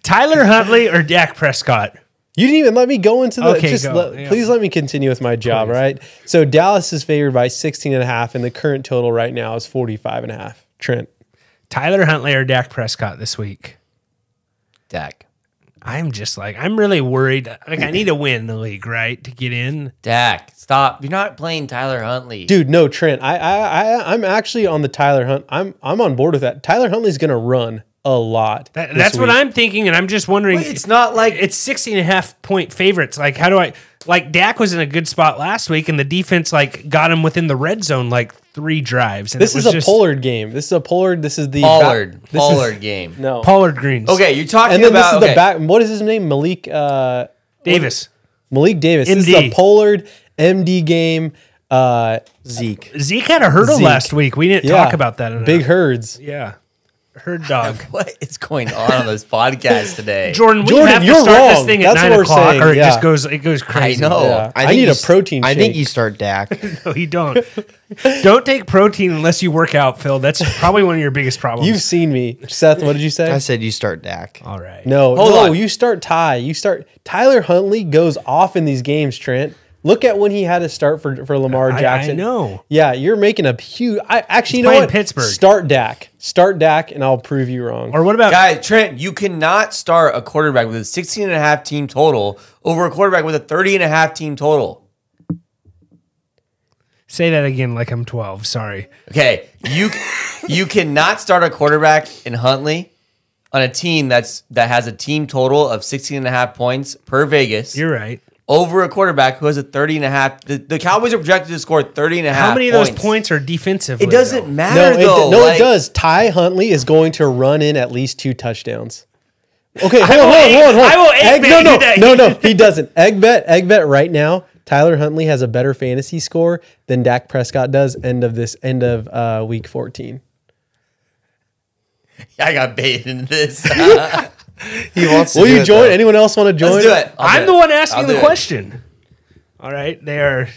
Tyler Huntley or Dak Prescott? You didn't even let me go into the. Okay, go. Yeah. Please let me continue with my job, Please. right? So Dallas is favored by 16.5, and the current total right now is 45.5. Trent, Tyler Huntley or Dak Prescott this week? Dak. I'm really worried. Like, I need a win in the league, right, to get in. Dak, stop! You're not playing Tyler Huntley, dude. No, Trent. I'm actually on the Tyler Hunt. I'm on board with that. Tyler Huntley's going to run a lot. That's what I'm thinking, and I'm just wondering. Wait, it's not like It's 16.5 point favorites. Like, how do I? Like, Dak was in a good spot last week, and the defense got him within the red zone 3 drives. And This it is was a just Pollard game. This is a Pollard. This is the Pollard game. No, Pollard Greens. Okay, you're talking and then about this is the back. What is his name? Malik Davis. Malik Davis. This is MD. a Pollard MD game. Zeke. Zeke had a hurdle Zeke. last week. We didn't talk about that enough. Big herds. Yeah. Herd dog. What is going on this podcast today? Jordan, we Jordan, have to you're start this wrong. thing That's at 9 what we're o'clock, saying, or it yeah. just goes crazy. I know. Yeah. I think need you a protein I shake. think you start Dak. No, you don't. Don't take protein unless you work out, Phil. That's probably one of your biggest problems. You've seen me. Seth, what did you say? I said you start Dak. All right. No, Hold on. you start Ty. You start Tyler Huntley goes off in these games, Trent. Look at when he had to start for Lamar Jackson. I know. Yeah, you're making a huge. Actually, you know playing what? Pittsburgh. Start Dak. Start Dak, and I'll prove you wrong. Or what about Guys, Trent, you cannot start a quarterback with a 16.5 team total over a quarterback with a 30.5 team total. say that again like I'm 12. Sorry. Okay, you cannot start a quarterback in Huntley on a team that has a team total of 16.5 points per Vegas. You're right. Over a quarterback who has a 30.5. The Cowboys are projected to score 30.5. How many of those points are defensive? It doesn't matter No, though. it does. Ty Huntley is going to run in at least 2 touchdowns. Okay, hold will on. I will egg bet you that. No, he doesn't. Egg bet right now. Tyler Huntley has a better fantasy score than Dak Prescott does end of week 14. I got baited into this. He wants to Will do you it, join? though. Anyone else want to join? Let's do it. I'm the one asking I'll do the it. question. All right. They are.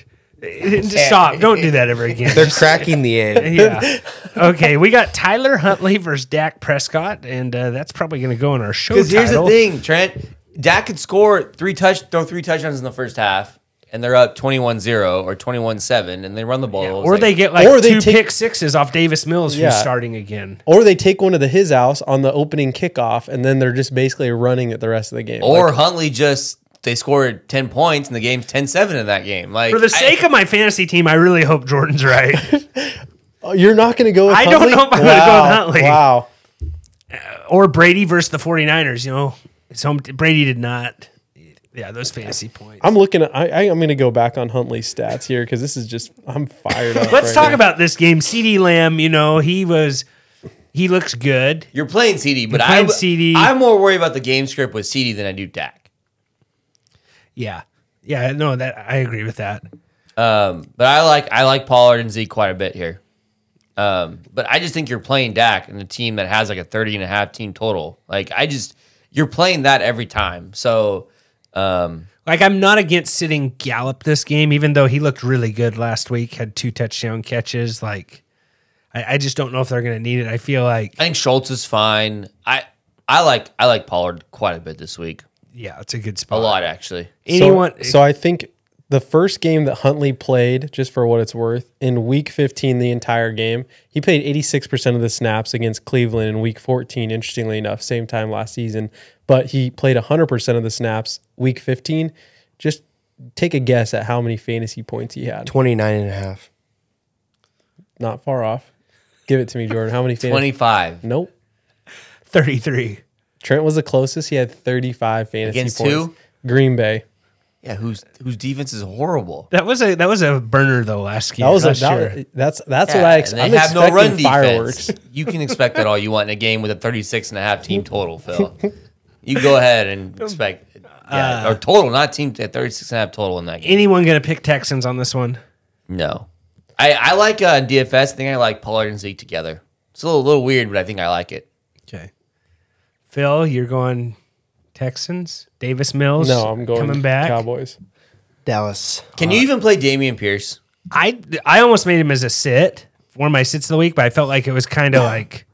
Just stop. Don't do that ever again. They're cracking the egg. Yeah. Okay. We got Tyler Huntley versus Dak Prescott, and that's probably going to go in our show Because here's the title. thing, Trent. Dak could score throw 3 touchdowns in the first half, and they're up 21-0 or 21-7, and they run the ball. Yeah, It's or like- they get like or they two take- pick sixes off Davis Mills, who's Yeah. starting again. Or they take one to his house on the opening kickoff, and then they're just basically running it the rest of the game. Or Huntley they scored 10 points, and the game's 10-7 in that game. Like For the sake of my fantasy team, I really hope Jordan's right. You're not going to go with I Huntley? don't know if I'm gonna go with Huntley. Wow. Or Brady versus the 49ers. You know, Brady did not. Yeah, those fantasy points. I'm looking at. I'm going to go back on Huntley's stats here because this is just. I'm fired up. Let's right talk now. about this game. CeeDee Lamb, you know, he looks good. you're playing CD, but You're playing CD. I'm more worried about the game script with CD than I do Dak. Yeah. Yeah, no, that I agree with that. But I like Pollard and Zeke quite a bit here. But I just think you're playing Dak in a team that has like a 30.5 team total. Like you're playing that every time. So Like, I'm not against sitting Gallup this game, even though he looked really good last week, had 2 touchdown catches. Like, I just don't know if they're going to need it. I feel like, I think Schultz is fine. I like Pollard quite a bit this week. yeah, it's a good A spot. lot actually. Anyone? So I think the first game that Huntley played, just for what it's worth, in week 15, the entire game, he played 86% of the snaps against Cleveland in week 14, interestingly enough, same time last season. But he played 100% of the snaps week 15. Just take a guess at how many fantasy points he had. 29.5. Not far off. Give it to me, Jordan. How many fantasy? 25 Nope. 33. Trent was the closest. He had 35 fantasy Against points. who? Green Bay. Yeah, whose defense is horrible. That was a burner though last year. That was last year. that's Yeah, what I and they I'm have no expecting run fireworks. defense. You can expect that all you want in a game with a 36.5 team total, Phil. You go ahead and expect or total, not team at 36.5 total in that game. Anyone going to pick Texans on this one? No. I like DFS. I think I like Pollard and Zeke together. It's a little weird, but I think I like it. Okay. Phil, you're going Texans? Davis Mills? No, I'm going coming back. Cowboys. Dallas. Can you even play Dameon Pierce? I almost made him as a sit, one of my sits of the week, but I felt like it was kind of like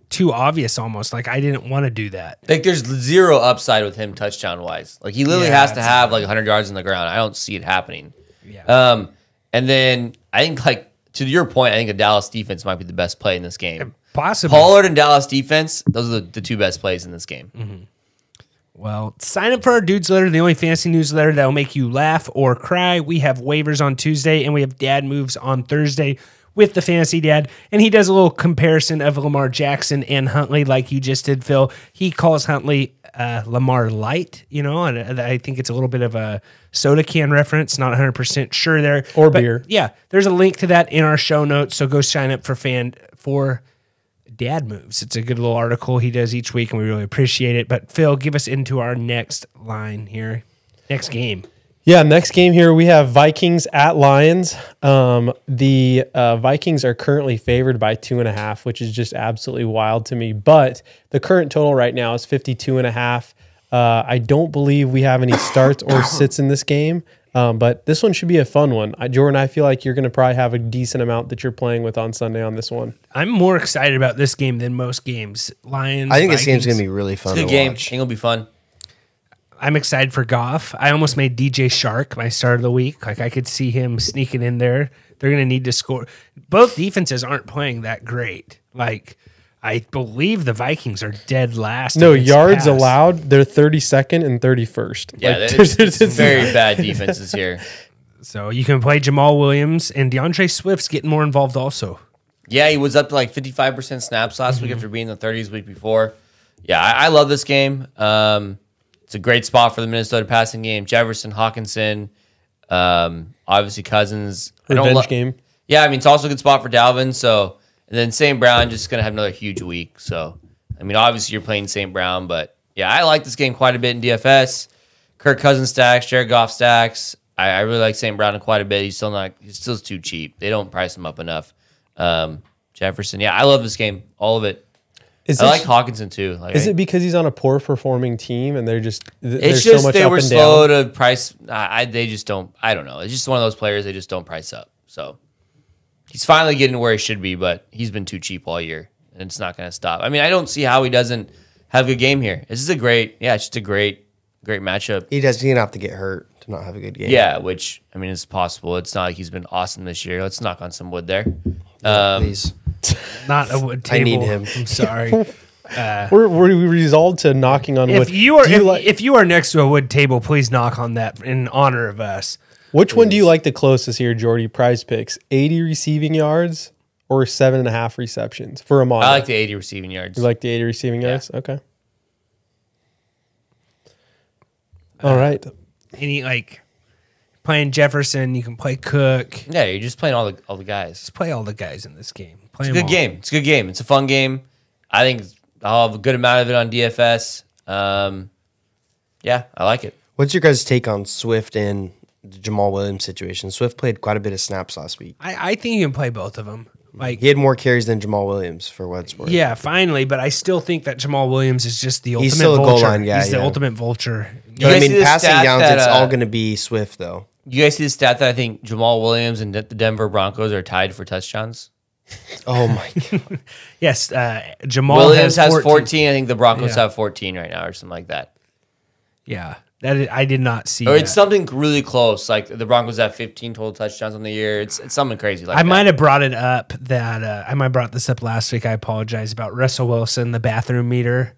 too obvious almost. Like I didn't want to do that. Like there's zero upside with him touchdown wise. Like he literally Yeah, has to that's have like 100 yards on the ground. I don't see it happening. Yeah. And then I think like to your point, I think the Dallas defense might be the best play in this game. Possibly. Pollard and Dallas defense, those are the 2 best plays in this game. Well, sign up for our Dudes Letter, the only fantasy newsletter that will make you laugh or cry. We have waivers on Tuesday, and we have Dad Moves on Thursday with the Fantasy Dad. And he does a little comparison of Lamar Jackson and Huntley like you just did, Phil. He calls Huntley Lamar Light, you know, and I think it's a little bit of a soda can reference. Not 100% sure there. Or But, beer. Yeah, there's a link to that in our show notes, so go sign up for Dad Moves. It's a good little article he does each week, and we really appreciate it. But Phil, give us into our next line here. Next game. Yeah, next game here we have Vikings at Lions. The Vikings are currently favored by 2.5, which is just absolutely wild to me. But the current total right now is 52.5. I don't believe we have any starts or sits in this game, but this one should be a fun one. Jordan, I feel like you're going to probably have a decent amount that you're playing with on Sunday on this one. I'm more excited about this game than most games. Lions. I think this Vikings. game's going to be really fun Good to game. I watch. think it'll be fun. I'm excited for Goff. I almost made DJ Shark my start of the week. Like I could see him sneaking in there. They're going to need to score. Both defenses aren't playing that great. Like I believe the Vikings are dead last. No, against yards pass. allowed, they're 32nd and 31st. Yeah, Like, it's very bad defenses here. So you can play Jamal Williams and DeAndre Swift's getting more involved also. Yeah, he was up to like 55% snaps last week after being in the 30s week before. Yeah, I love this game. It's a great spot for the Minnesota passing game. Jefferson, Hawkinson, obviously Cousins. Revenge game. Yeah, I mean, it's also a good spot for Dalvin. So, and then St. Brown just going to have another huge week. So, I mean, obviously you're playing St. Brown, but yeah, I like this game quite a bit in DFS. Kirk Cousins stacks, Jared Goff stacks. I really like St. Brown quite a bit. He's still too cheap. They don't price him up enough. Jefferson, yeah, I love this game, all of it. I like Hawkinson too. Like, Is it because he's on a poor performing team and they're just it's there's just so much they up were and slow down? to price. They just don't. I don't know. It's just one of those players they just don't price up. So he's finally getting to where he should be, but he's been too cheap all year, and it's not going to stop. I mean, I don't see how he doesn't have a good game here. This is it's just a great matchup. He's going to have to get hurt to not have a good game. Yeah, which I mean is possible. It's not like he's been awesome this year. Let's knock on some wood there. Please. Not a wood table. I need him. I'm sorry. We're resolved to knocking on wood. If you are Do you like- if you are next to a wood table, please knock on that in honor of us. Which one do you like the closest here, Jordy? Prize picks: 80 receiving yards or 7.5 receptions for a model. I like the 80 receiving yards. You like the 80 receiving yards? Okay. All right. Any like playing Jefferson, you can play Cook. Yeah, you're just playing all the guys. Just play all the guys in this game. Play It's a them good all. game. It's a good game. It's a fun game. I think I'll have a good amount of it on DFS. Yeah, I like it. What's your guys' take on Swift and the Jamal Williams situation? Swift played quite a bit of snaps last week. I think you can play both of them. Like He had more carries than Jamal Williams for what it's worth. yeah, finally, but I still think that Jamal Williams is just the ultimate still a goal vulture. line guy, He's the yeah. ultimate vulture. You But I guys see mean, the passing stat downs, that, it's all going to be Swift, though. You guys see the stat that I think Jamal Williams and the Denver Broncos are tied for touchdowns? Oh, my God. Yes, Jamal Williams has 14. 14. I think the Broncos Yeah. have 14 right now or something like that. Yeah, I did not see. Or that. it's something really close. Like the Broncos have 15 total touchdowns on the year. It's something crazy like I that. might have brought it up that I might have brought this up last week. I apologize about Russell Wilson, the bathroom meter.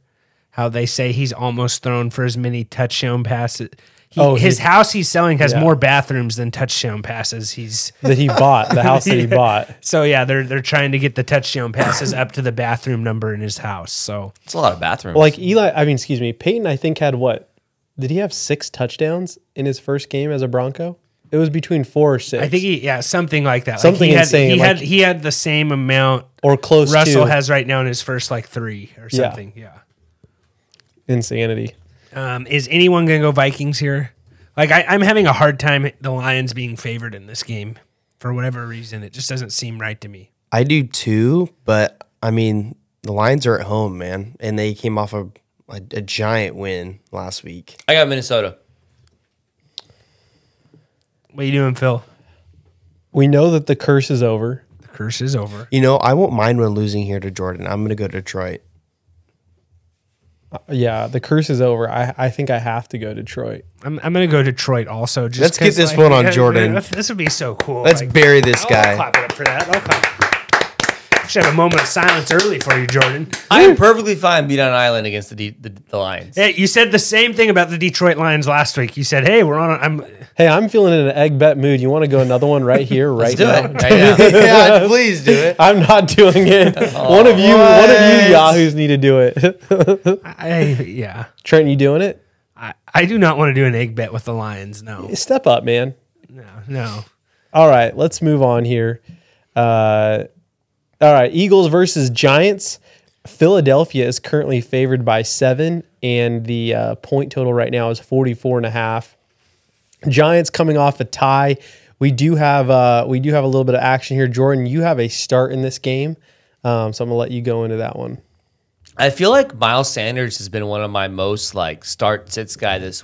How they say he's almost thrown for as many touchdown passes. His house he's selling has more bathrooms than touchdown passes. That he bought, the house that he bought. So yeah, they're trying to get the touchdown passes up to the bathroom number in his house. So It's a lot of bathrooms. Like Peyton, I think had what? Did he have 6 touchdowns in his first game as a Bronco? It was between 4 or 6. I think something like that. Something like insane, He had the same amount or close Russell to has right now in his first 3 or Yeah. something. Yeah. insanity. Is anyone going to go Vikings here? Like I'm having a hard time the Lions being favored in this game for whatever reason. It just doesn't seem right to me. I do too, but I mean, the Lions are at home, man, and they came off a giant win last week. I got Minnesota. What are you doing, Phil? We know that the curse is over. The curse is over. You know, I won't mind when losing here to Jordan. I'm going to go Detroit. Yeah, the curse is over. I think I have to go Detroit. I'm going to go Detroit also. Just Let's get 'cause, this one on Jordan. This would be so cool. Let's bury this I'll guy. clap it up for that. I'll clap. Should have a moment of silence early for you, Jordan. I am perfectly fine being on an island against the Lions. Hey, you said the same thing about the Detroit Lions last week. You said, "Hey, we're on." Hey, I'm feeling in an egg bet mood. You want to go another one right here, right Let's do now? it right now. Yeah, please do it. I'm not doing it. One of you yahoos need to do it. Yeah, Trent, you doing it? I do not want to do an egg bet with the Lions. No, Step up, man. no. All right, let's move on here. All right, Eagles versus Giants. Philadelphia is currently favored by 7, and the point total right now is 44.5. Giants coming off a tie. We do have a little bit of action here. Jordan, you have a start in this game, so I'm gonna let you go into that one. I feel like Miles Sanders has been one of my most like start sits guy this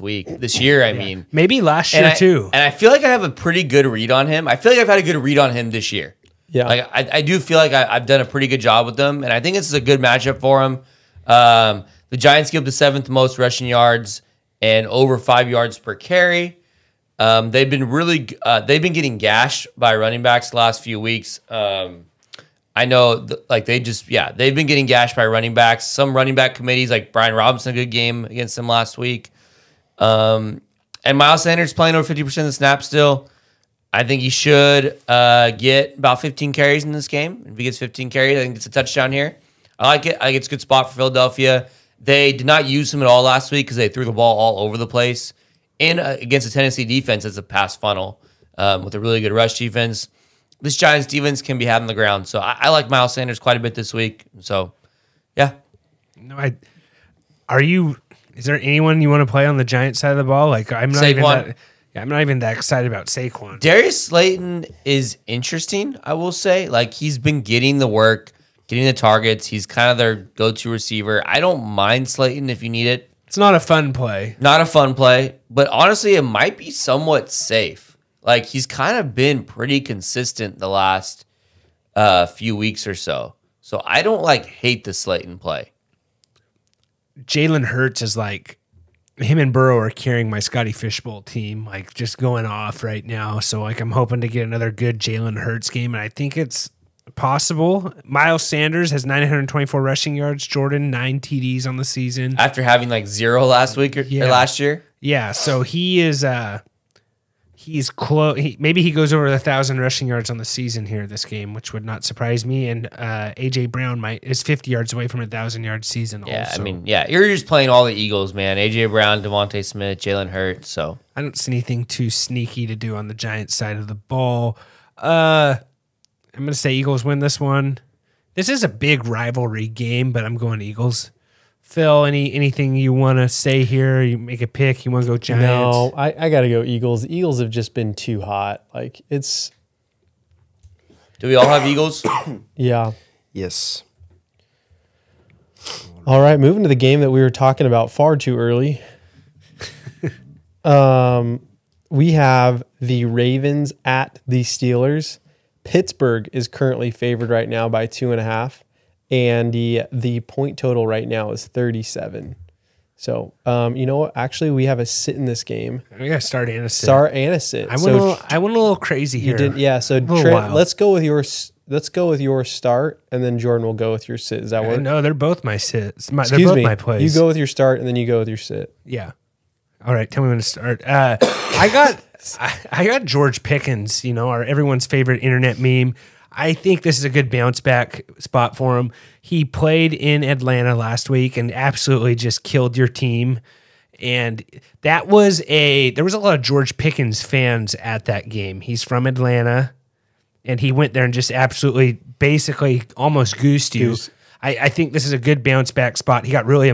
year. I mean, maybe last year too. And I feel like I have a pretty good read on him. I feel like I've had a good read on him this year. Yeah, like I do feel like I've done a pretty good job with them, and I think this is a good matchup for him. The Giants give the 7th most rushing yards and over 5 yards per carry. They've been getting gashed by running backs the last few weeks. I know, they've been getting gashed by running backs. Some running back committees, like Brian Robinson, a good game against them last week. And Miles Sanders playing over 50% of the snaps still. I think he should get about 15 carries in this game. If he gets 15 carries, I think it's a touchdown here. I like it. I think it's a good spot for Philadelphia. They did not use him at all last week because they threw the ball all over the place. And against a Tennessee defense that's a pass funnel with a really good rush defense. This Giants defense can be had on the ground. So I like Miles Sanders quite a bit this week. So, yeah. No, is there anyone you want to play on the Giants side of the ball? Like I'm not even that excited about Saquon. Darius Slayton is interesting, I will say. Like he's been getting the work, getting the targets. He's kind of their go-to receiver. I don't mind Slayton if you need it. It's not a fun play. Not a fun play, but honestly, it might be somewhat safe. Like, he's kind of been pretty consistent the last few weeks or so. So, I don't, hate the Slayton play. Jalen Hurts is him and Burrow are carrying my Scotty Fishbowl team, just going off right now. So, I'm hoping to get another good Jalen Hurts game, and I think it's possible. Miles Sanders has 924 rushing yards. Jordan, 9 TDs on the season. After having, 0 last week or last year? Yeah, so he is... He's close. Maybe he goes over 1,000 rushing yards on the season here this game, which would not surprise me. And AJ Brown is 50 yards away from 1,000-yard season. Yeah, also. You're just playing all the Eagles, man. AJ Brown, Devontae Smith, Jalen Hurts. So I don't see anything too sneaky to do on the Giants side of the ball. I'm going to say Eagles win this one. This is a big rivalry game, but I'm going Eagles. Phil, anything you want to say here? You make a pick. You want to go Giants? No, I got to go Eagles. The Eagles have just been too hot. Do we all have Eagles? Yeah. Yes. All right, moving to the game that we were talking about far too early. We have the Ravens at the Steelers. Pittsburgh is currently favored right now by 2.5. And the point total right now is 37. So, you know what? Actually, we have a sit in this game. We got to start and a sit. Start and a sit. I went a little crazy here. Yeah. So Trent, let's go with your start, and then Jordan will go with your sit. Is that what? No, they're both my sits. They're Excuse both me. my plays. You go with your start, and then you go with your sit. Yeah. All right. Tell me when to start. I got George Pickens. Everyone's favorite internet meme. I think this is a good bounce back spot for him. He played in Atlanta last week and absolutely just killed your team. And there was a lot of George Pickens fans at that game. He's from Atlanta, and he went there and just absolutely, basically, almost goosed you. I think this is a good bounce back spot. He got really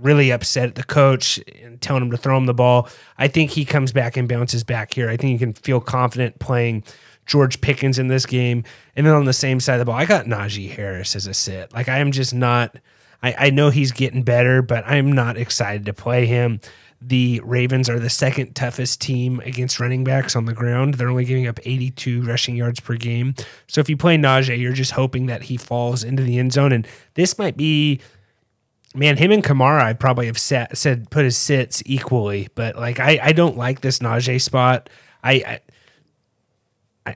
really upset at the coach and telling him to throw him the ball. I think he comes back and bounces back here. I think you can feel confident playing George Pickens in this game. And then on the same side of the ball, I got Najee Harris as a sit. I am just not – I know he's getting better, but I'm not excited to play him. The Ravens are the second toughest team against running backs on the ground. They're only giving up 82 rushing yards per game. So if you play Najee, you're just hoping that he falls into the end zone. And this might be – man, him and Kamara, I probably have said put his sits equally. But, I don't like this Najee spot. I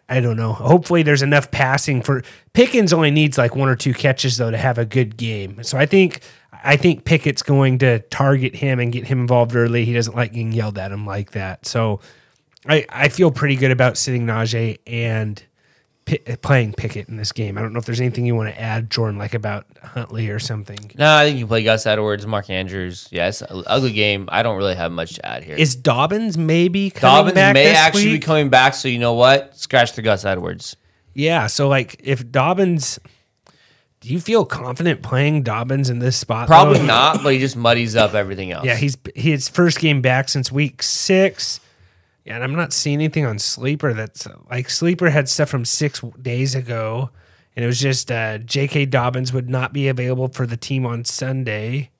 don't know. Hopefully there's enough passing for Pickens. Only needs 1 or 2 catches though to have a good game. So I think Pickett's going to target him and get him involved early. He doesn't like getting yelled at him like that. So I feel pretty good about sitting Najee and playing Pickett in this game. I don't know if there's anything you want to add, Jordan, about Huntley or something. No, I think you play Gus Edwards, Mark Andrews. Yeah, it's an ugly game. I don't really have much to add here. Is Dobbins maybe coming back this actually week? be coming back, so you know what? Scratch the Gus Edwards. Yeah, so if Dobbins... Do you feel confident playing Dobbins in this spot? Probably not, but he just muddies up everything else. Yeah, his first game back since week 6. Yeah, and I'm not seeing anything on Sleeper that's like Sleeper had stuff from 6 days ago, and it was just J.K. Dobbins would not be available for the team on Sunday,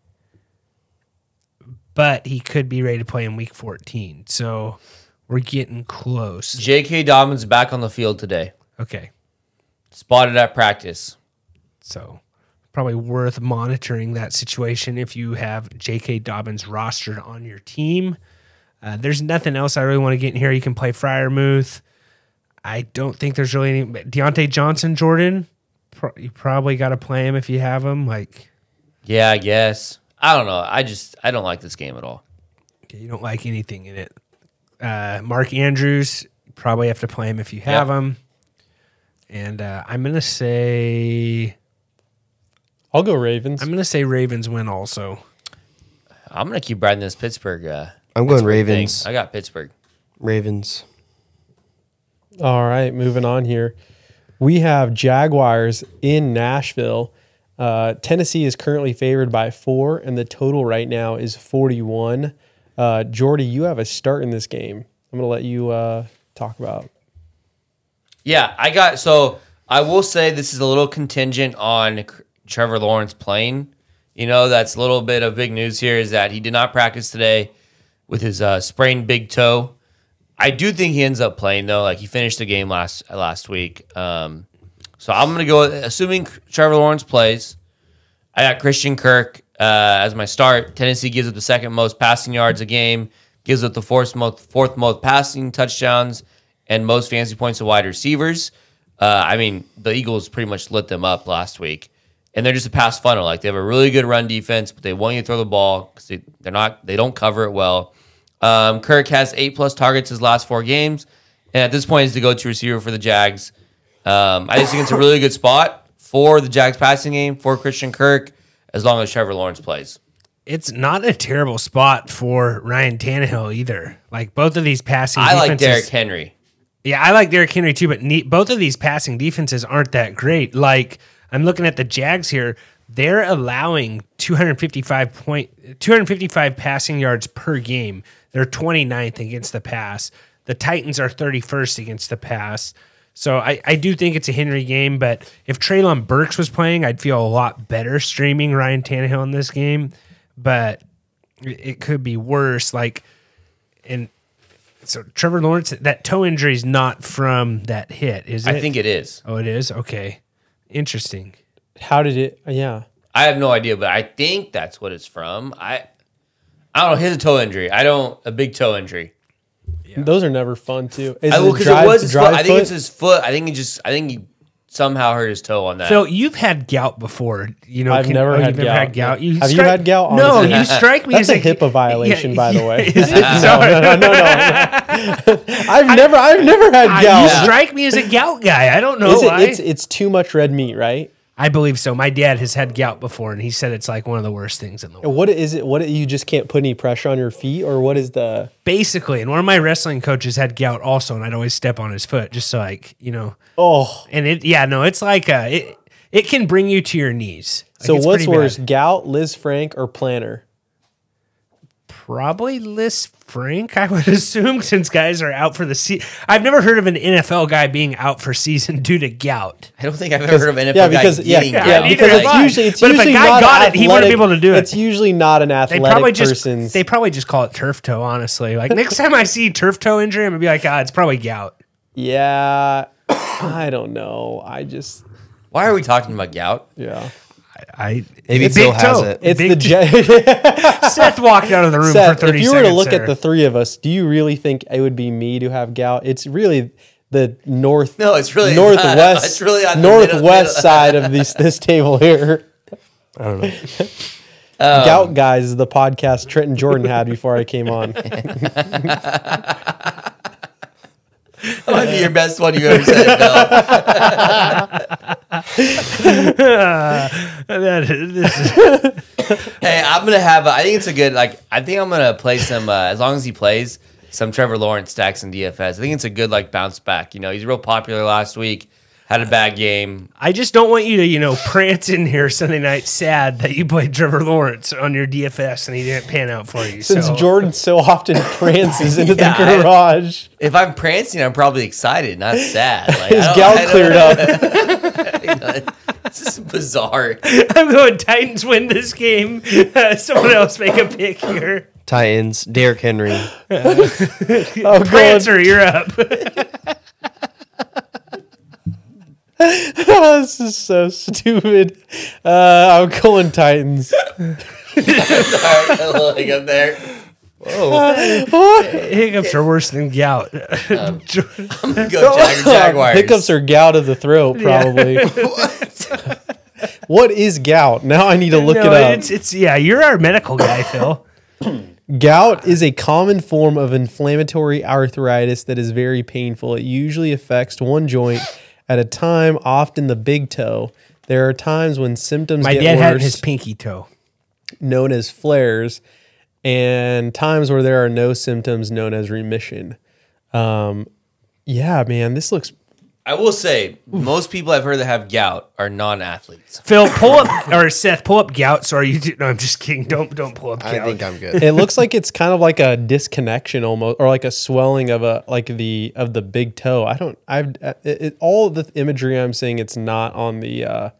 but he could be ready to play in Week 14. So we're getting close. J.K. Dobbins back on the field today. Okay, Spotted at practice. so probably worth monitoring that situation if you have J.K. Dobbins rostered on your team. There's nothing else I really want to get in here. You can play Freiermuth. I don't think there's really any. Deontay Johnson, Jordan, you probably got to play him if you have him. Like, Yeah, I guess. I don't know. I don't like this game at all. okay, you don't like anything in it. Mark Andrews, you probably have to play him if you have him. And I'm going to say I'll go Ravens. Ravens win also. I'm going to keep riding this Pittsburgh I'm going thing. Ravens. I got Pittsburgh. Ravens. All right, moving on here. We have Jaguars in Nashville. Tennessee is currently favored by 4, and the total right now is 41. Jordy, you have a start in this game. I'm going to let you talk about. Yeah, so I will say this is a little contingent on Trevor Lawrence playing. You know, that's a little bit of big news here is that he did not practice today with his sprained big toe. I do think he ends up playing, though. Like, he finished the game last week. So I'm going to go, assuming Trevor Lawrence plays, I got Christian Kirk as my start. Tennessee gives up the second most passing yards a game, gives up the fourth most passing touchdowns, and most fantasy points to wide receivers. I mean, the Eagles pretty much lit them up last week. And they're just a pass funnel. Like, they have a really good run defense, but they want you to throw the ball because they don't cover it well. Kirk has 8+ targets his last 4 games, and at this point, he's the go-to receiver for the Jags. I just think it's a really good spot for the Jags passing game for Christian Kirk, as long as Trevor Lawrence plays. It's not a terrible spot for Ryan Tannehill either. Like, both of these passing I defenses. like Derrick Henry. Yeah, I like Derrick Henry too, but both of these passing defenses aren't that great. Like, I'm looking at the Jags here. They're allowing 255 passing yards per game. They're 29th against the pass. The Titans are 31st against the pass. So I do think it's a Henry game, but if Treylon Burks was playing, I'd feel a lot better streaming Ryan Tannehill in this game. But it could be worse. So Trevor Lawrence, that toe injury is not from that hit, is it? I think it is. Oh, it is? Okay. Interesting. How did it? Yeah. I have no idea, but I think that's what it's from. I don't know. He has a toe injury. A big toe injury. Yeah. Those are never fun too. Is Because it was his foot. I think it's his foot. I think he somehow hurt his toe on that. Phil, you've had gout before. You know, I've never had gout. You Have you had gout? No, Honestly. you strike me That's as a HIPAA violation, by the way. Is it? Sorry. No. I've never had gout. You strike me as a gout guy. I don't know why. It's too much red meat, right? I believe so. My dad has had gout before, and he said it's like one of the worst things in the world. What is it? What you just can't put any pressure on your feet, or what is the? Basically, and one of my wrestling coaches had gout also, and I'd always step on his foot just so Oh, and it's like it can bring you to your knees. Like, so it's what's pretty worse, bad. gout, Liz Frank, or Planner? Probably Liz Frank, I would assume, since guys are out for the season. I've never heard of an NFL guy being out for season due to gout. I don't think I've ever heard of an NFL Yeah, because guy getting Yeah, gout. neither because have it's I. usually But if a guy not got it, he wouldn't be able to do it. It's usually not an They athletic person's. they probably just call it turf toe, honestly. Like, next time I see turf toe injury, I'm going to be like, it's probably gout. Yeah, I don't know. Why are we talking about gout? Yeah. Maybe Phil has it. It's Big the Seth walked out of the room Seth, for 30 if you seconds. were to look there. at the three of us, do you really think it would be me to have gout? It's really the north. No, it's really northwest. It's really on the northwest middle. side of this table here. I don't know. Gout Guys is the podcast Trent and Jordan had before I came on. That might be your best one you ever said, Bill. Hey, I'm gonna have. I think it's a good. I think I'm gonna play some. As long as he plays some Trevor Lawrence stacks in DFS. I think it's a good bounce back. You know, he's real popular last week. had a bad game. I just don't want you to, prance in here Sunday night sad that you played Trevor Lawrence on your DFS and he didn't pan out for you. Since so. Jordan so often prances into Yeah, the garage. If I'm prancing, I'm probably excited, not sad. Like, His gout cleared up. This is bizarre. I'm going Titans win this game. Someone else make a pick here. Titans, Derrick Henry. Prancer, you're up. This is so stupid. I'm going Titans. Sorry, a little hiccup there. Hiccups are worse than gout. I'm gonna go Jaguars. Hiccups are gout of the throat, probably. What is gout? Now I need to look it up. It's you're our medical guy, Phil. Gout is a common form of inflammatory arthritis that is very painful. It usually affects one joint at a time, often the big toe. There are times when symptoms My get dad had worse, his pinky toe. known as flares, and times where there are no symptoms, known as remission. Yeah, man, this looks... I will say, most people I've heard that have gout are non-athletes. Phil, pull up, or Seth, pull up gout. So are you? No, I'm just kidding. Don't pull up gout. I think I'm good. It looks like it's kind of like a disconnection almost, or like a swelling of the big toe. All the imagery I'm seeing, it's not on the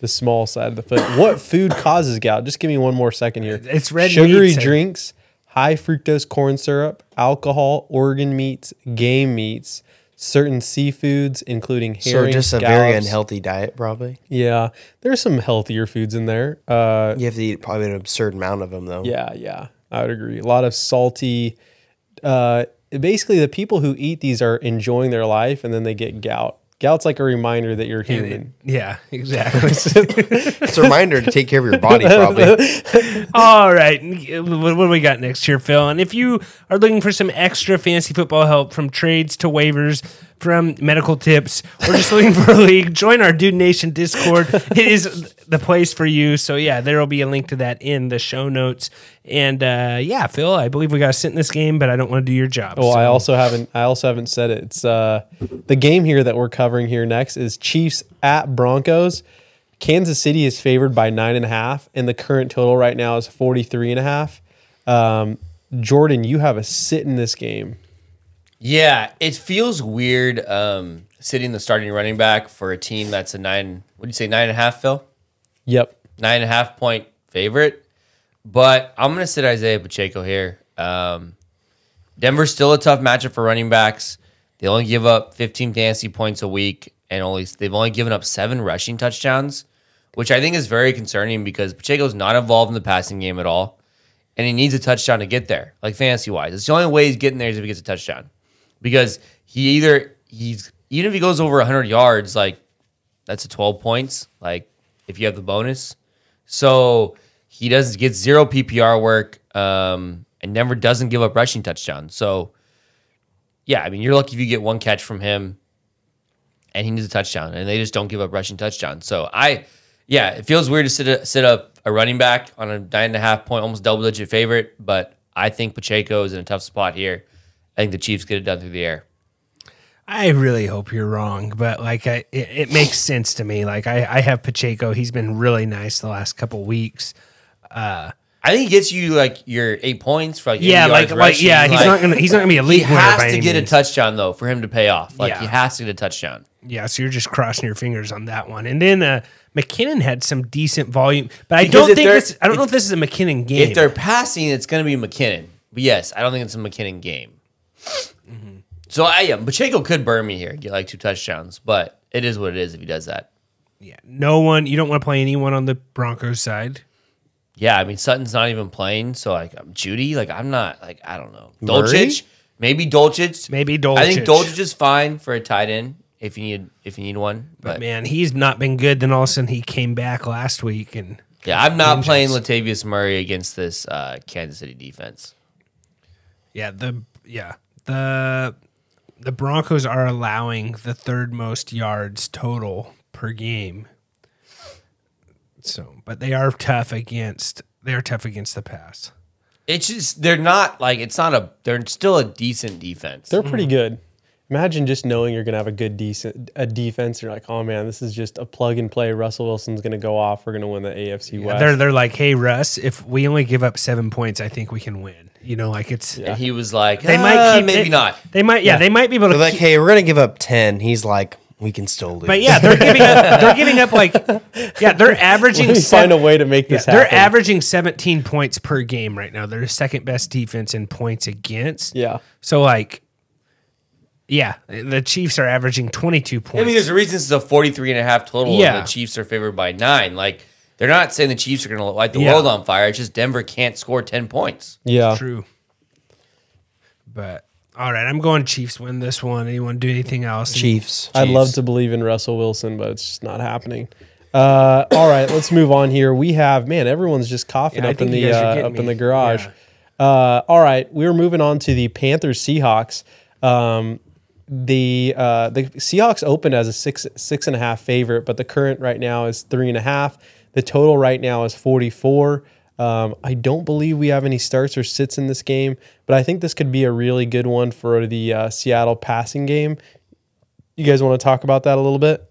small side of the foot. What food causes gout? Just give me one more second here. It's red sugary meats. drinks, high fructose corn syrup, alcohol, organ meats, game meats, certain seafoods, including So herring, just a very scallops. unhealthy diet, probably. Yeah, there's some healthier foods in there. You have to eat probably an absurd amount of them, though. Yeah, I would agree. A lot of salty. Basically, the people who eat these are enjoying their life, and then they get gout. Gout's like a reminder that you're human. Yeah, exactly. It's a reminder to take care of your body, probably. All right. What do we got next here, Phil? And if you are looking for some extra fantasy football help, from trades to waivers, from medical tips, or just looking for a league, join our Dude Nation Discord. It is the place for you. So, yeah, there will be a link to that in the show notes. And, Phil, I believe we got to sit in this game, but I don't want to do your job. Well, so. I also haven't said it. It's the game here that we're covering here next is Chiefs at Broncos. Kansas City is favored by 9.5, and the current total right now is 43.5. Jordan, you have a sit in this game. Yeah, it feels weird sitting the starting running back for a team that's a 9.5, Phil? Yep. 9.5 point favorite. But I'm going to sit Isaiah Pacheco here. Denver's still a tough matchup for running backs. They only give up 15 fantasy points a week, and they've only given up 7 rushing touchdowns, which I think is very concerning because Pacheco's not involved in the passing game at all, and he needs a touchdown to get there, like fantasy-wise. It's the only way he's getting there is if he gets a touchdown. Because even if he goes over 100 yards, like that's a 12 points, like if you have the bonus. So he gets 0 PPR work, and Denver doesn't give up rushing touchdowns. So yeah, I mean, you're lucky if you get one catch from him and he needs a touchdown, and they just don't give up rushing touchdowns. So it feels weird to sit up a running back on a 9.5 point, almost double digit favorite, but I think Pacheco is in a tough spot here. I think the Chiefs get it done through the air. I really hope you're wrong, but it makes sense to me. Like I have Pacheco. He's been really nice the last couple weeks. I think he gets you like your 8 points for He's not gonna be a league He winner has by to any get means. a touchdown though for him to pay off. Like Yeah. he has to get a touchdown. Yeah, so you're just crossing your fingers on that one. And then McKinnon had some decent volume, but I Because don't if know if this is a McKinnon game. If they're passing, it's going to be McKinnon. But yes, I don't think it's a McKinnon game. Mm-hmm. So Pacheco could burn me here, get like 2 touchdowns, but it is what it is if he does that. Yeah, you don't want to play anyone on the Broncos side. Yeah, I mean Sutton's not even playing, so like Judy, like I'm not like I don't know. Murray? Dolchich, maybe Dolchich. I think Dolchich is fine for a tight end if you need one. But man, he's not been good. Then all of a sudden he came back last week, and yeah, I'm not playing Latavius Murray against this Kansas City defense. yeah, the Broncos are allowing the 3rd most yards total per game. So, but they are tough against the pass. It's just they're still a decent defense. They're pretty good. I Imagine just knowing you're going to have a defense. You're like, oh man, this is just a plug and play. Russell Wilson's going to go off. We're going to win the AFC West. They're like, hey Russ, if we only give up 7 points, I think we can win. You know, like it's. And he was like, They might keep maybe not. They might, they might be able to. They're like, hey, we're gonna give up 10. He's like, we can still lose. But yeah, they're giving up like, they're averaging. Let me find a way to make this happen. They're averaging 17 points per game right now. They're the second best defense in points against. Yeah. So like, yeah, the Chiefs are averaging 22 points. I mean, there's a reason this is a 43.5 total. Yeah. And the Chiefs are favored by 9. Like, they're not saying the Chiefs are going to light the world on fire. It's just Denver can't score 10 points. Yeah. True. But all right, I'm going Chiefs win this one. Anyone do anything else? Chiefs. I'd love to believe in Russell Wilson, but it's just not happening. All right, let's move on here. We have everyone's just coughing up in the garage. Yeah. All right, we're moving on to the Panthers Seahawks. The Seahawks opened as a 6.5 favorite, but the current right now is 3.5. The total right now is 44. I don't believe we have any starts or sits in this game, but I think this could be a really good one for the Seattle passing game. You guys want to talk about that a little bit?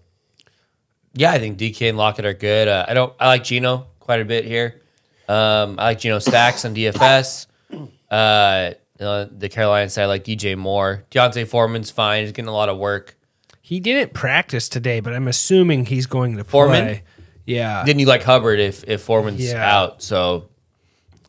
Yeah, I think DK and Lockett are good. I like Geno quite a bit here. I like Geno Stacks on DFS. The Carolina side, I like DJ Moore. Deontay Foreman's fine. He's getting a lot of work. He didn't practice today, but I'm assuming he's going to play. Foreman? Yeah. Then you like Hubbard if Foreman's out. So,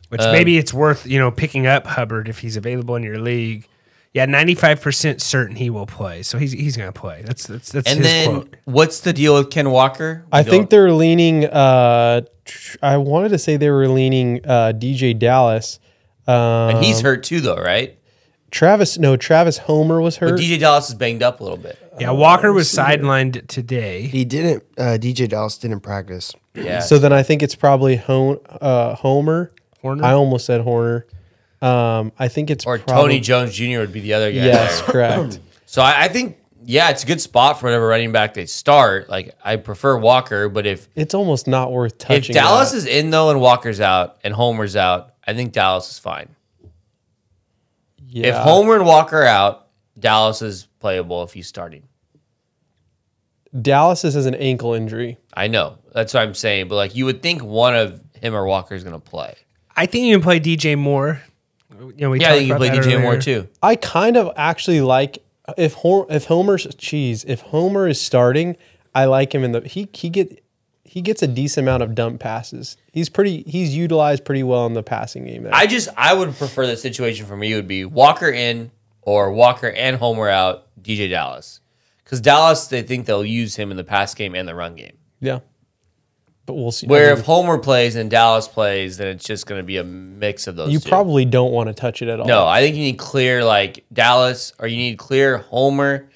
which maybe it's worth picking up Hubbard if he's available in your league. Yeah, 95% certain he will play, so he's going to play. That's and his then quote. What's the deal with Ken Walker? I think they're leaning. I wanted to say they were leaning DJ Dallas. And he's hurt too, though, right? Travis Homer was hurt. But DJ Dallas is banged up a little bit. Yeah, Walker was sidelined today. He didn't. DJ Dallas didn't practice. Yeah. So then I think it's probably Homer. Horner? I almost said Horner. I think it's Tony Jones Jr. would be the other guy. Yes, correct. So I think, it's a good spot for whatever running back they start. Like, I prefer Walker, but if It's almost not worth touching. If Dallas is in, though, and Walker's out, and Homer's out, I think Dallas is fine. Yeah. If Homer and Walker are out, Dallas is playable if he's starting. Dallas has an ankle injury. I know. That's what I'm saying. But, you would think one of him or Walker is going to play. I think you can play DJ Moore. I think you can play DJ Moore, too. I kind of actually like if Homer is starting, I like him in the he gets a decent amount of dump passes. He's utilized pretty well in the passing game there. I would prefer the situation for me would be Walker in or Walker and Homer out, DJ Dallas. Because Dallas, they think they'll use him in the pass game and the run game. Yeah. But we'll see. If Homer plays and Dallas plays, then it's just going to be a mix of those You two. probably don't want to touch it at all. No, I think you need clear Dallas, or you need clear Homer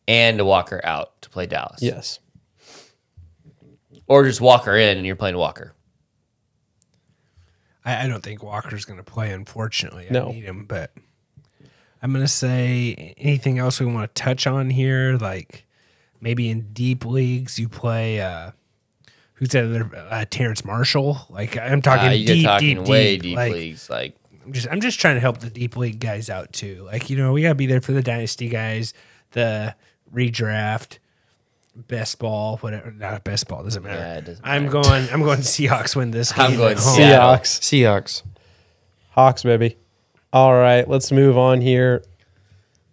and Walker out to play Dallas. Yes. Or just Walker in and you're playing Walker. I don't think Walker's going to play, unfortunately. No. I need him, but I'm going to say anything else we want to touch on here, like maybe in deep leagues you play who's that other Terrence Marshall? I'm talking deep leagues. I'm just trying to help the deep league guys out too. We got to be there for the dynasty guys, the redraft, best ball, whatever. Not best ball, doesn't matter. Yeah, it doesn't I'm matter. going Seahawks win this game. I'm going at home. Seattle. Seahawks. Hawks, baby. All right, let's move on here.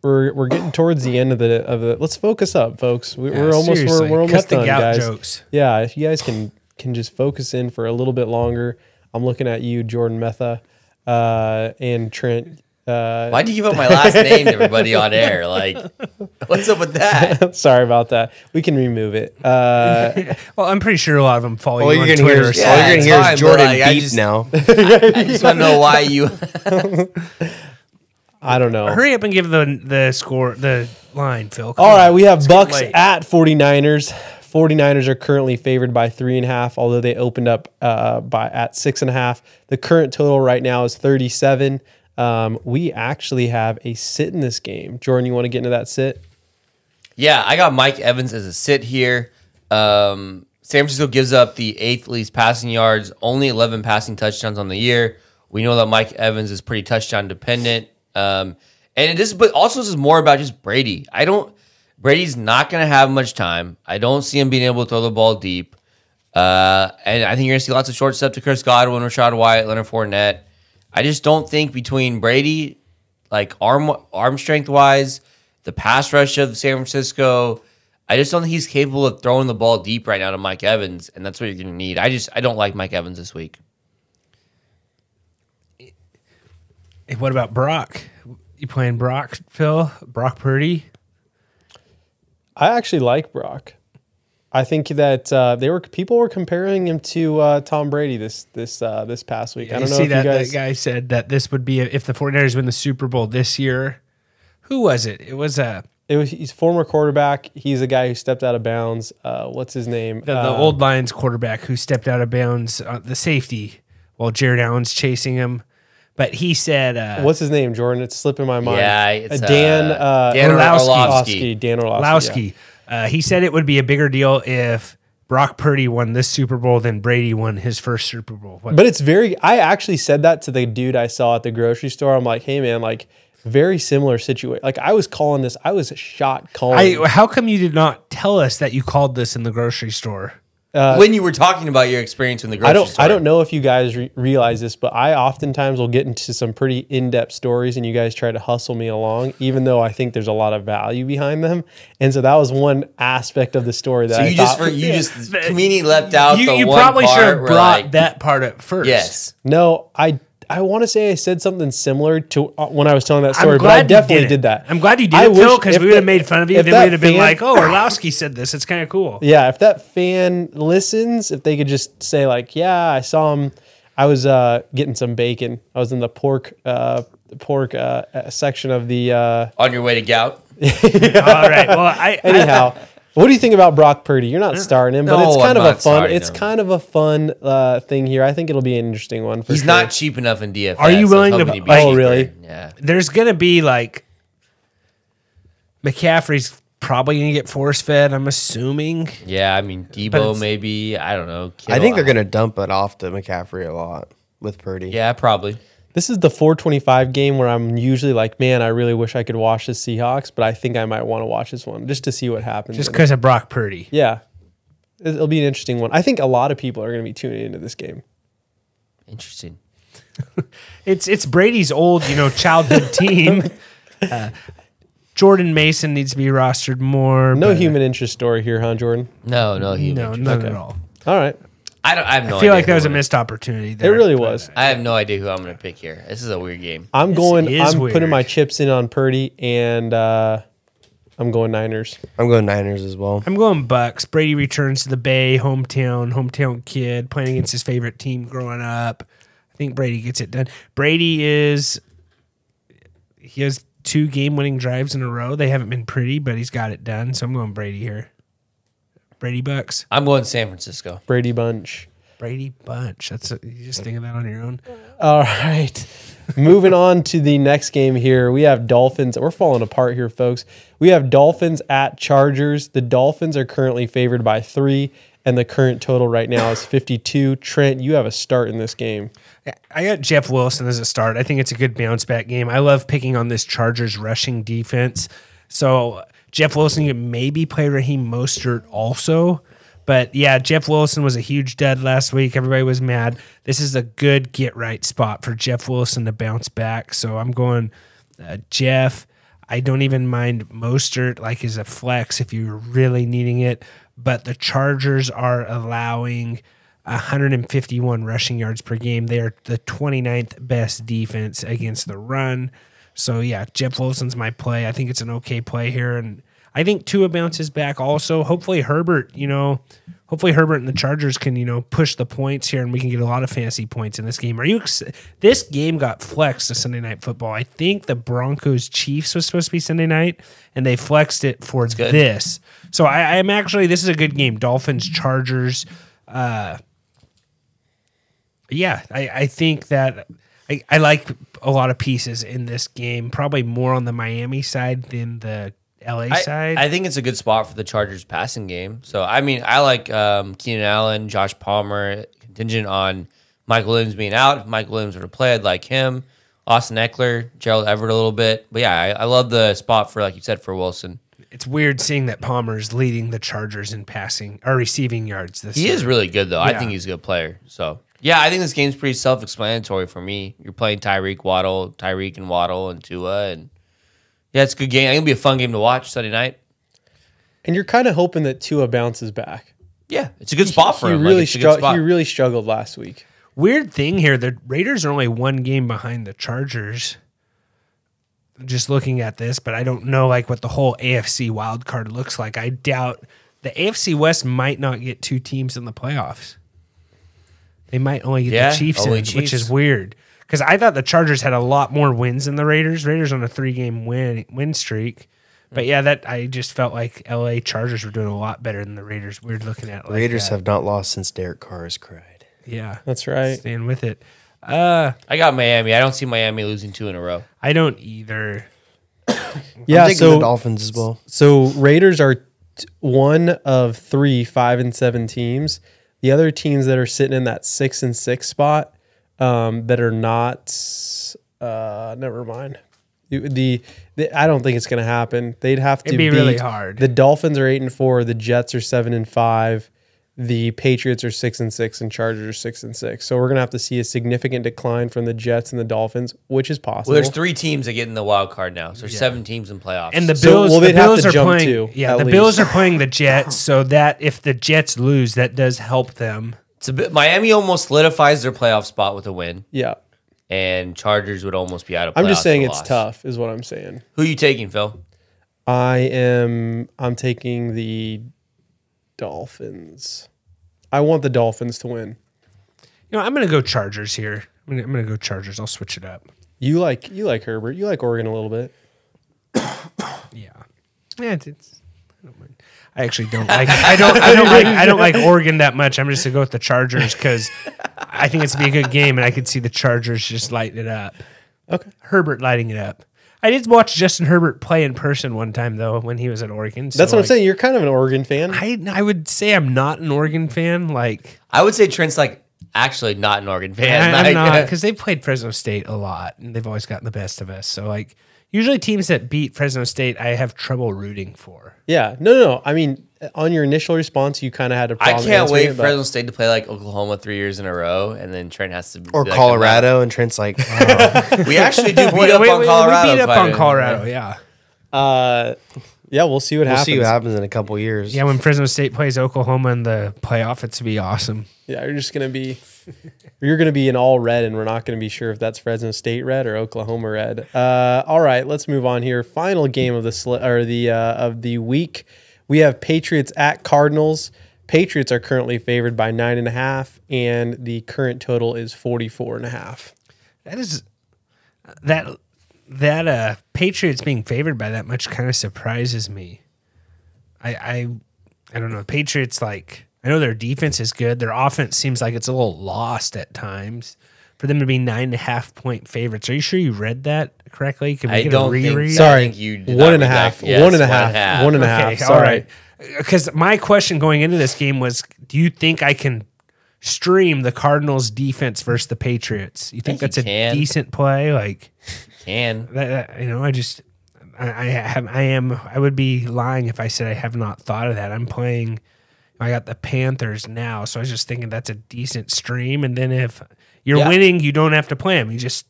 We're getting towards the end of the. Let's focus up, folks. We're almost seriously. we're almost Cut the done, gout guys. jokes. Yeah, if you guys can just focus in for a little bit longer. I'm looking at you, Jordan Metha, and Trent. Why'd you give up my last name to everybody on air? What's up with that? Sorry about that. We can remove it. Well, I'm pretty sure a lot of them follow All you you're on gonna hear Twitter. is, so- all you're gonna it's hear fine, is Jordan but, I beep just- now. I just want to know why you. I don't know. Hurry up and give the score, the line, Phil. Come All on. right, we have It's Bucks getting late. at 49ers. 49ers are currently favored by 3.5, although they opened up at 6.5. The current total right now is 37. We actually have a sit in this game. Jordan, you want to get into that sit? Yeah, I got Mike Evans as a sit here. San Francisco gives up the 8th least passing yards, only 11 passing touchdowns on the year. We know that Mike Evans is pretty touchdown dependent. But also this is more about just Brady. Brady's not going to have much time. I don't see him being able to throw the ball deep. And I think you're going to see lots of short stuff to Chris Godwin, Rashad White, Leonard Fournette. I just don't think between Brady, like arm strength wise, the pass rush of San Francisco, I just don't think he's capable of throwing the ball deep right now to Mike Evans, and that's what you're going to need. I don't like Mike Evans this week. What about Brock? You playing Brock, Phil? Brock Purdy? I actually like Brock. I think that people were comparing him to Tom Brady this past week. I don't know if that you guys. That guy said that this would be if the 49ers win the Super Bowl this year. Who was it? He's a former quarterback. He's a guy who stepped out of bounds. What's his name? The old Lions quarterback who stepped out of bounds, the safety, while Jared Allen's chasing him. But he said, "What's his name, Jordan? It's slipping my mind." Yeah, it's Dan Orlovsky. Dan Orlovsky. He said it would be a bigger deal if Brock Purdy won this Super Bowl than Brady won his first Super Bowl. But it's I actually said that to the dude I saw at the grocery store. I'm like, hey man, like very similar situation. Like I was calling this. I was shot calling. How come you did not tell us that you called this in the grocery store? When you were talking about your experience in the grocery store. I don't know if you guys realize this, but I oftentimes will get into some pretty in-depth stories and you guys try to hustle me along, even though I think there's a lot of value behind them. And so that was one aspect of the story that you just conveniently left out the one part. You probably should have brought that part up first. Yes. No, I want to say I said something similar to when I was telling that story, but I definitely did that. I'm glad you did it, Phil, because we would have made fun of you. Then we would have been like, oh, Orlowski said this. It's kind of cool. Yeah, if that fan listens, if they could just say like, yeah, I saw him. I was getting some bacon. I was in the pork section of the... On your way to gout? All right. Well, anyhow... What do you think about Brock Purdy? You're not starting him, but it's kind of a fun. It's kind of a fun thing here. I think it'll be an interesting one. He's sure. not cheap enough in DFS. Are you willing to? Oh, really? Yeah. There's gonna be like McCaffrey's probably gonna get force fed. I'm assuming. Yeah, I mean Debo maybe. I don't know. I think they're gonna dump it off to McCaffrey a lot with Purdy. Yeah, probably. This is the 425 game where I'm usually like, man, I really wish I could watch the Seahawks, but I think I might want to watch this one just to see what happens. Just because of Brock Purdy. Yeah. It'll be an interesting one. I think a lot of people are going to be tuning into this game. Interesting. It's Brady's old, childhood team. Jordan Mason needs to be rostered more. No human interest story here, huh, Jordan? No, none at all. All right. I have no idea. I feel like that was a missed opportunity there. It really was. I have no idea who I'm going to pick here. This is a weird game. I'm putting my chips in on Purdy, and I'm going Niners. I'm going Niners as well. I'm going Bucks. Brady returns to the Bay, hometown kid, playing against his favorite team growing up. I think Brady gets it done. He has 2 game-winning drives in a row. They haven't been pretty, but he's got it done. So I'm going Brady here. Brady Bucks. I'm going San Francisco. Brady Bunch. Brady Bunch. You just think of that on your own. All right. Moving on to the next game here. We have Dolphins. We're falling apart here, folks. We have Dolphins at Chargers. The Dolphins are currently favored by 3, and the current total right now is 52. Trent, you have a start in this game. I got Jeff Wilson as a start. I think it's a good bounce back game. I love picking on this Chargers rushing defense. So Jeff Wilson could maybe play Raheem Mostert also. But yeah, Jeff Wilson was a huge dud last week. Everybody was mad. This is a good get-right spot for Jeff Wilson to bounce back. So I'm going Jeff. I don't even mind Mostert like as a flex if you're really needing it. But the Chargers are allowing 151 rushing yards per game. They are the 29th best defense against the run. So, yeah, Jeff Wilson's my play. I think it's an okay play here. And I think Tua bounces back also. Hopefully Herbert and the Chargers can, push the points here and we can get a lot of fantasy points in this game. This game got flexed to Sunday Night Football. I think the Broncos-Chiefs was supposed to be Sunday night, and they flexed it for this. So this is a good game. Dolphins-Chargers. I think that I like a lot of pieces in this game, probably more on the Miami side than the LA side. I think it's a good spot for the Chargers passing game. So, I like Keenan Allen, Josh Palmer, contingent on Mike Williams being out. If Mike Williams were to play, I'd like him. Austin Eckler, Gerald Everett a little bit. But yeah, I love the spot for, like you said, for Wilson. It's weird seeing that Palmer's leading the Chargers in passing or receiving yards this year. He is really good, though. Yeah. I think he's a good player. So, yeah, I think this game's pretty self-explanatory for me. You're playing Tyreek and Waddle and Tua. And yeah, it's a good game. I think it'll be a fun game to watch Sunday night. And you're kind of hoping that Tua bounces back. Yeah, it's a good spot for him. He really, spot. he really struggled last week. Weird thing here, the Raiders are only one game behind the Chargers. Just looking at this, but I don't know like what the whole AFC wild card looks like. I doubt the AFC West might not get two teams in the playoffs. They might only get the Chiefs in, which is weird. Because I thought the Chargers had a lot more wins than the Raiders. Raiders on a 3-game win streak. But yeah, that I just felt like LA Chargers were doing a lot better than the Raiders. Weird looking at it like Raiders that. have not lost since Derek Carr has cried. Yeah. That's right. Stand with it. I got Miami. I don't see Miami losing 2 in a row. I don't either. Yeah, I'm taking the Dolphins as well. So Raiders are one of 3 5-7 teams. The other teams that are sitting in that 6-6 spot that are not. Never mind. The I don't think it's going to happen. They'd have to It'd be really hard. The Dolphins are 8-4. The Jets are 7-5. The Patriots are 6-6 and Chargers are 6-6. So we're gonna have to see a significant decline from the Jets and the Dolphins, which is possible. Well, there's 3 teams that get in the wild card now. So there's 7 teams in playoffs. And the So, Bills, well, the they'd have Bills to are jump playing. too, Yeah, at the least. Bills are playing the Jets, so that if the Jets lose, that does help them. it's a bit. Miami almost solidifies their playoff spot with a win, Yeah. and Chargers would almost be out of. I'm just playoffs saying with a it's loss. tough, is what I'm saying. Who are you taking, Phil? I'm taking the Dolphins. I want the Dolphins to win. You know, I'm going to go Chargers here. I'm going to go Chargers. I'll switch it up. You like Herbert. You like Oregon a little bit. Yeah, it's I don't mind. I actually don't like. I don't like Oregon that much. I'm just gonna go with the Chargers because I think it's gonna be a good game, and I could see the Chargers just lighting it up. Okay. Herbert lighting it up. I did watch Justin Herbert play in person one time though when he was at Oregon. So That's what I'm saying. You're kind of an Oregon fan. I would say I'm not an Oregon fan. Like I would say Trent's like actually not an Oregon fan. I'm Like, not because they played Fresno State a lot, and they've always gotten the best of us. So like usually teams that beat Fresno State, I have trouble rooting for. Yeah. No. I mean, on your initial response, you kind of had a I problem. can't answering wait it, for but- Fresno State to play like Oklahoma 3 years in a row, and then Trent has to Or be like, Colorado, and Trent's like, oh. we actually do beat up on Colorado. We beat up quite a on bit. Colorado, yeah. Yeah, we'll see what we'll happens. see what happens in a couple years. Yeah, when Fresno State plays Oklahoma in the playoff, it's to be awesome. Yeah, you're gonna be in all red, and we're not gonna be sure if that's Fresno State red or Oklahoma red. All right, let's move on here. Final game of the week. We have Patriots at Cardinals. Patriots are currently favored by 9.5, and the current total is 44.5. That Patriots being favored by that much kind of surprises me. I don't know. Patriots, like, I know their defense is good. Their offense seems like it's a little lost at times. For them to be 9.5 point favorites, are you sure you read that correctly? Can we I get don't a reread? think. Sorry, I think you did 1.5. not read that. Yes, 1.5. 1.5. Okay, Sorry. all right. Because my question going into this game was, do you think I can stream the Cardinals defense versus the Patriots? You think think that's you a can. decent play? Like, Can I would be lying if I said I have not thought of that. I got the Panthers now, so I was just thinking that's a decent stream. And then if you're Yeah. winning, you don't have to play them. You just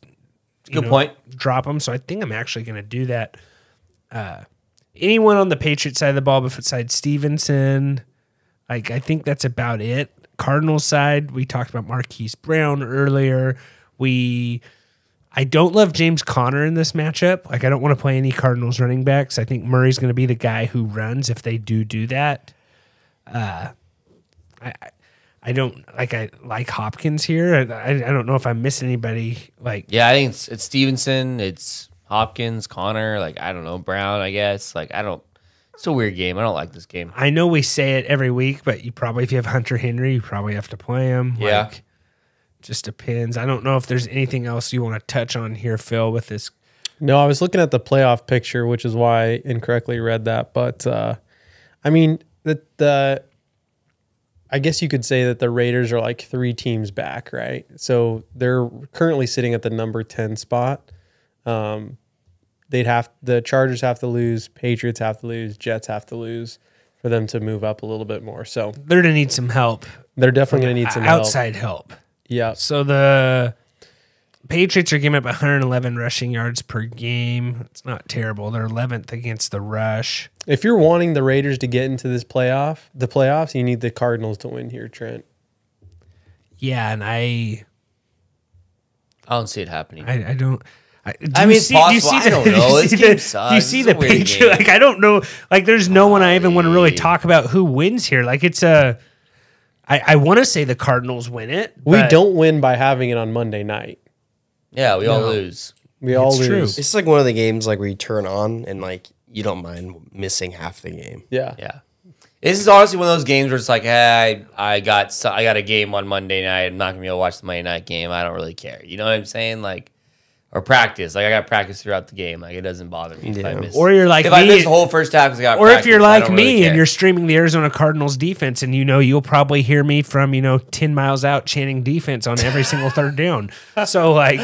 Good point. drop them. So I think I'm actually going to do that. Anyone on the Patriots side of the ball besides Stevenson, like I think that's about it. Cardinals side, we talked about Marquise Brown earlier. I don't love James Conner in this matchup. Like I don't want to play any Cardinals running backs. I think Murray's going to be the guy who runs if they do that. I don't like. I like Hopkins here. I don't know if I miss anybody. Like Yeah, I think it's Stevenson, it's Hopkins, Connor. Like I don't know, Brown. I guess. Like I don't. It's a weird game. I don't like this game. I know we say it every week, but you probably if you have Hunter Henry, you probably have to play him. Yeah. Like, just depends. I don't know if there's anything else you want to touch on here, Phil, with this. No, I was looking at the playoff picture, which is why I incorrectly read that. But I mean, I guess you could say that the Raiders are like 3 teams back, right? So they're currently sitting at the number 10 spot. The Chargers have to lose, Patriots have to lose, Jets have to lose for them to move up a little bit more. So They're going to need some help. they're definitely going to need some outside help. Yeah. So the Patriots are giving up 111 rushing yards per game. It's not terrible. They're 11th against the rush. If you're wanting the Raiders to get into the playoffs, you need the Cardinals to win here, Trent. Yeah, and I don't see it happening. don't. It's possible. I don't know. This game sucks. Do you see It's the a weird Patriots? game. Like, I don't know. Like, there's no one I even want to really talk about who wins here. Like, it's a. I want to say the Cardinals win it. We but don't win by having it on Monday night. Yeah, we all lose. We all It's true. lose. It's like one of the games like where you turn on and like you don't mind missing half the game. Yeah. Yeah. This is honestly one of those games where it's like, hey, I got a game on Monday night. I'm not gonna be able to watch the Monday night game. I don't really care. You know what I'm saying? Like, or practice. Like, I got practice throughout the game. Like, it doesn't bother me if I miss. Or you're like if me, I miss the whole first half because I got or practice, if you're I like don't me really and care. you're streaming the Arizona Cardinals defense, and you'll probably hear me from 10 miles out chanting defense on every single third down. So like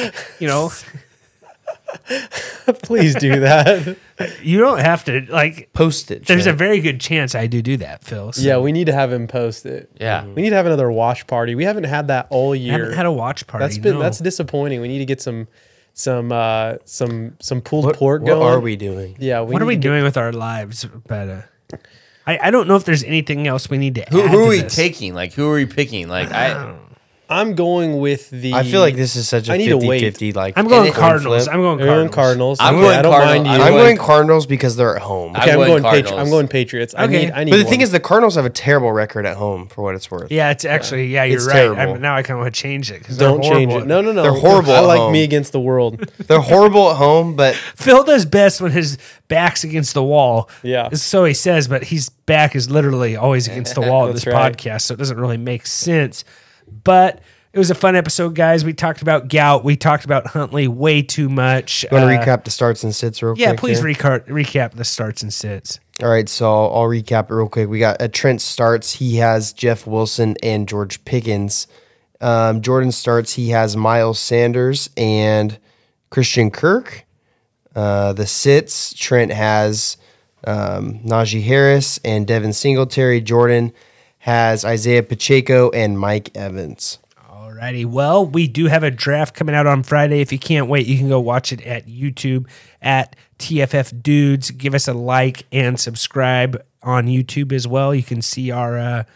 Please do that. you don't have to like. Post it. There's a Trent. very good chance I do that, Phil. So Yeah, we need to have him post it. Yeah. We need to have another watch party. We haven't had that all I year. haven't had a watch party. That's disappointing. We need to get some pulled pork What going. are we doing? Yeah, What are we doing with our lives? But I don't know if there's anything else we need to Who add are to we this. taking? Like, who are we picking? Like, I'm going with the. I feel like this is such a I need to wait. 50-50. Like I'm going and coin Cardinals. flip. I'm going You're going Cardinals. Cardinals. I'm Okay, going I don't Cardinals. mind you. I'm I'm going- going Cardinals because they're at home. I'm going Cardinals. I'm going Patriots. I Okay. need But the thing one. is, the Cardinals have a terrible record at home for what it's worth. Yeah, it's actually you're It's right. terrible. Now I kind of want to change it because Don't change it. No. They're horrible I at like home. me against the world. They're horrible at home, but Phil does best when his back's against the wall. Yeah. So he says, but his back is literally always against the wall of this That's right. podcast, so it doesn't really make sense. But it was a fun episode, guys. We talked about Gout. We talked about Huntley way too much. you want to recap the starts and sits real quick? Yeah, please here? recap the starts and sits. All right, so I'll recap it real quick. We got Trent starts. He has Jeff Wilson and George Pickens. Jordan starts. He has Miles Sanders and Christian Kirk. The sits, Trent has Najee Harris and Devin Singletary. Jordan has Isaiah Pacheco and Mike Evans. Alrighty. Well, we do have a draft coming out on Friday. If you can't wait, you can go watch it at YouTube at tffdudes. Give us a like and subscribe on YouTube as well. You can see our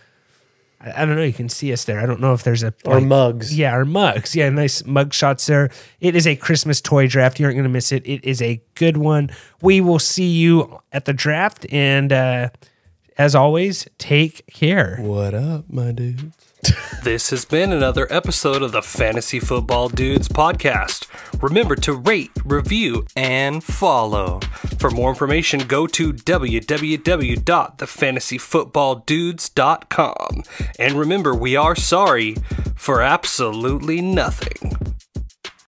I don't know, you can see us there. I don't know if there's Our mugs. Yeah, our mugs. Yeah, nice mug shots there. It is a Christmas toy draft. You aren't going to miss it. It is a good one. We will see you at the draft, and as always, take care. What up, my dudes? This has been another episode of the Fantasy Football Dudes podcast. Remember to rate, review, and follow. For more information, go to www.thefantasyfootballdudes.com. And remember, we are sorry for absolutely nothing.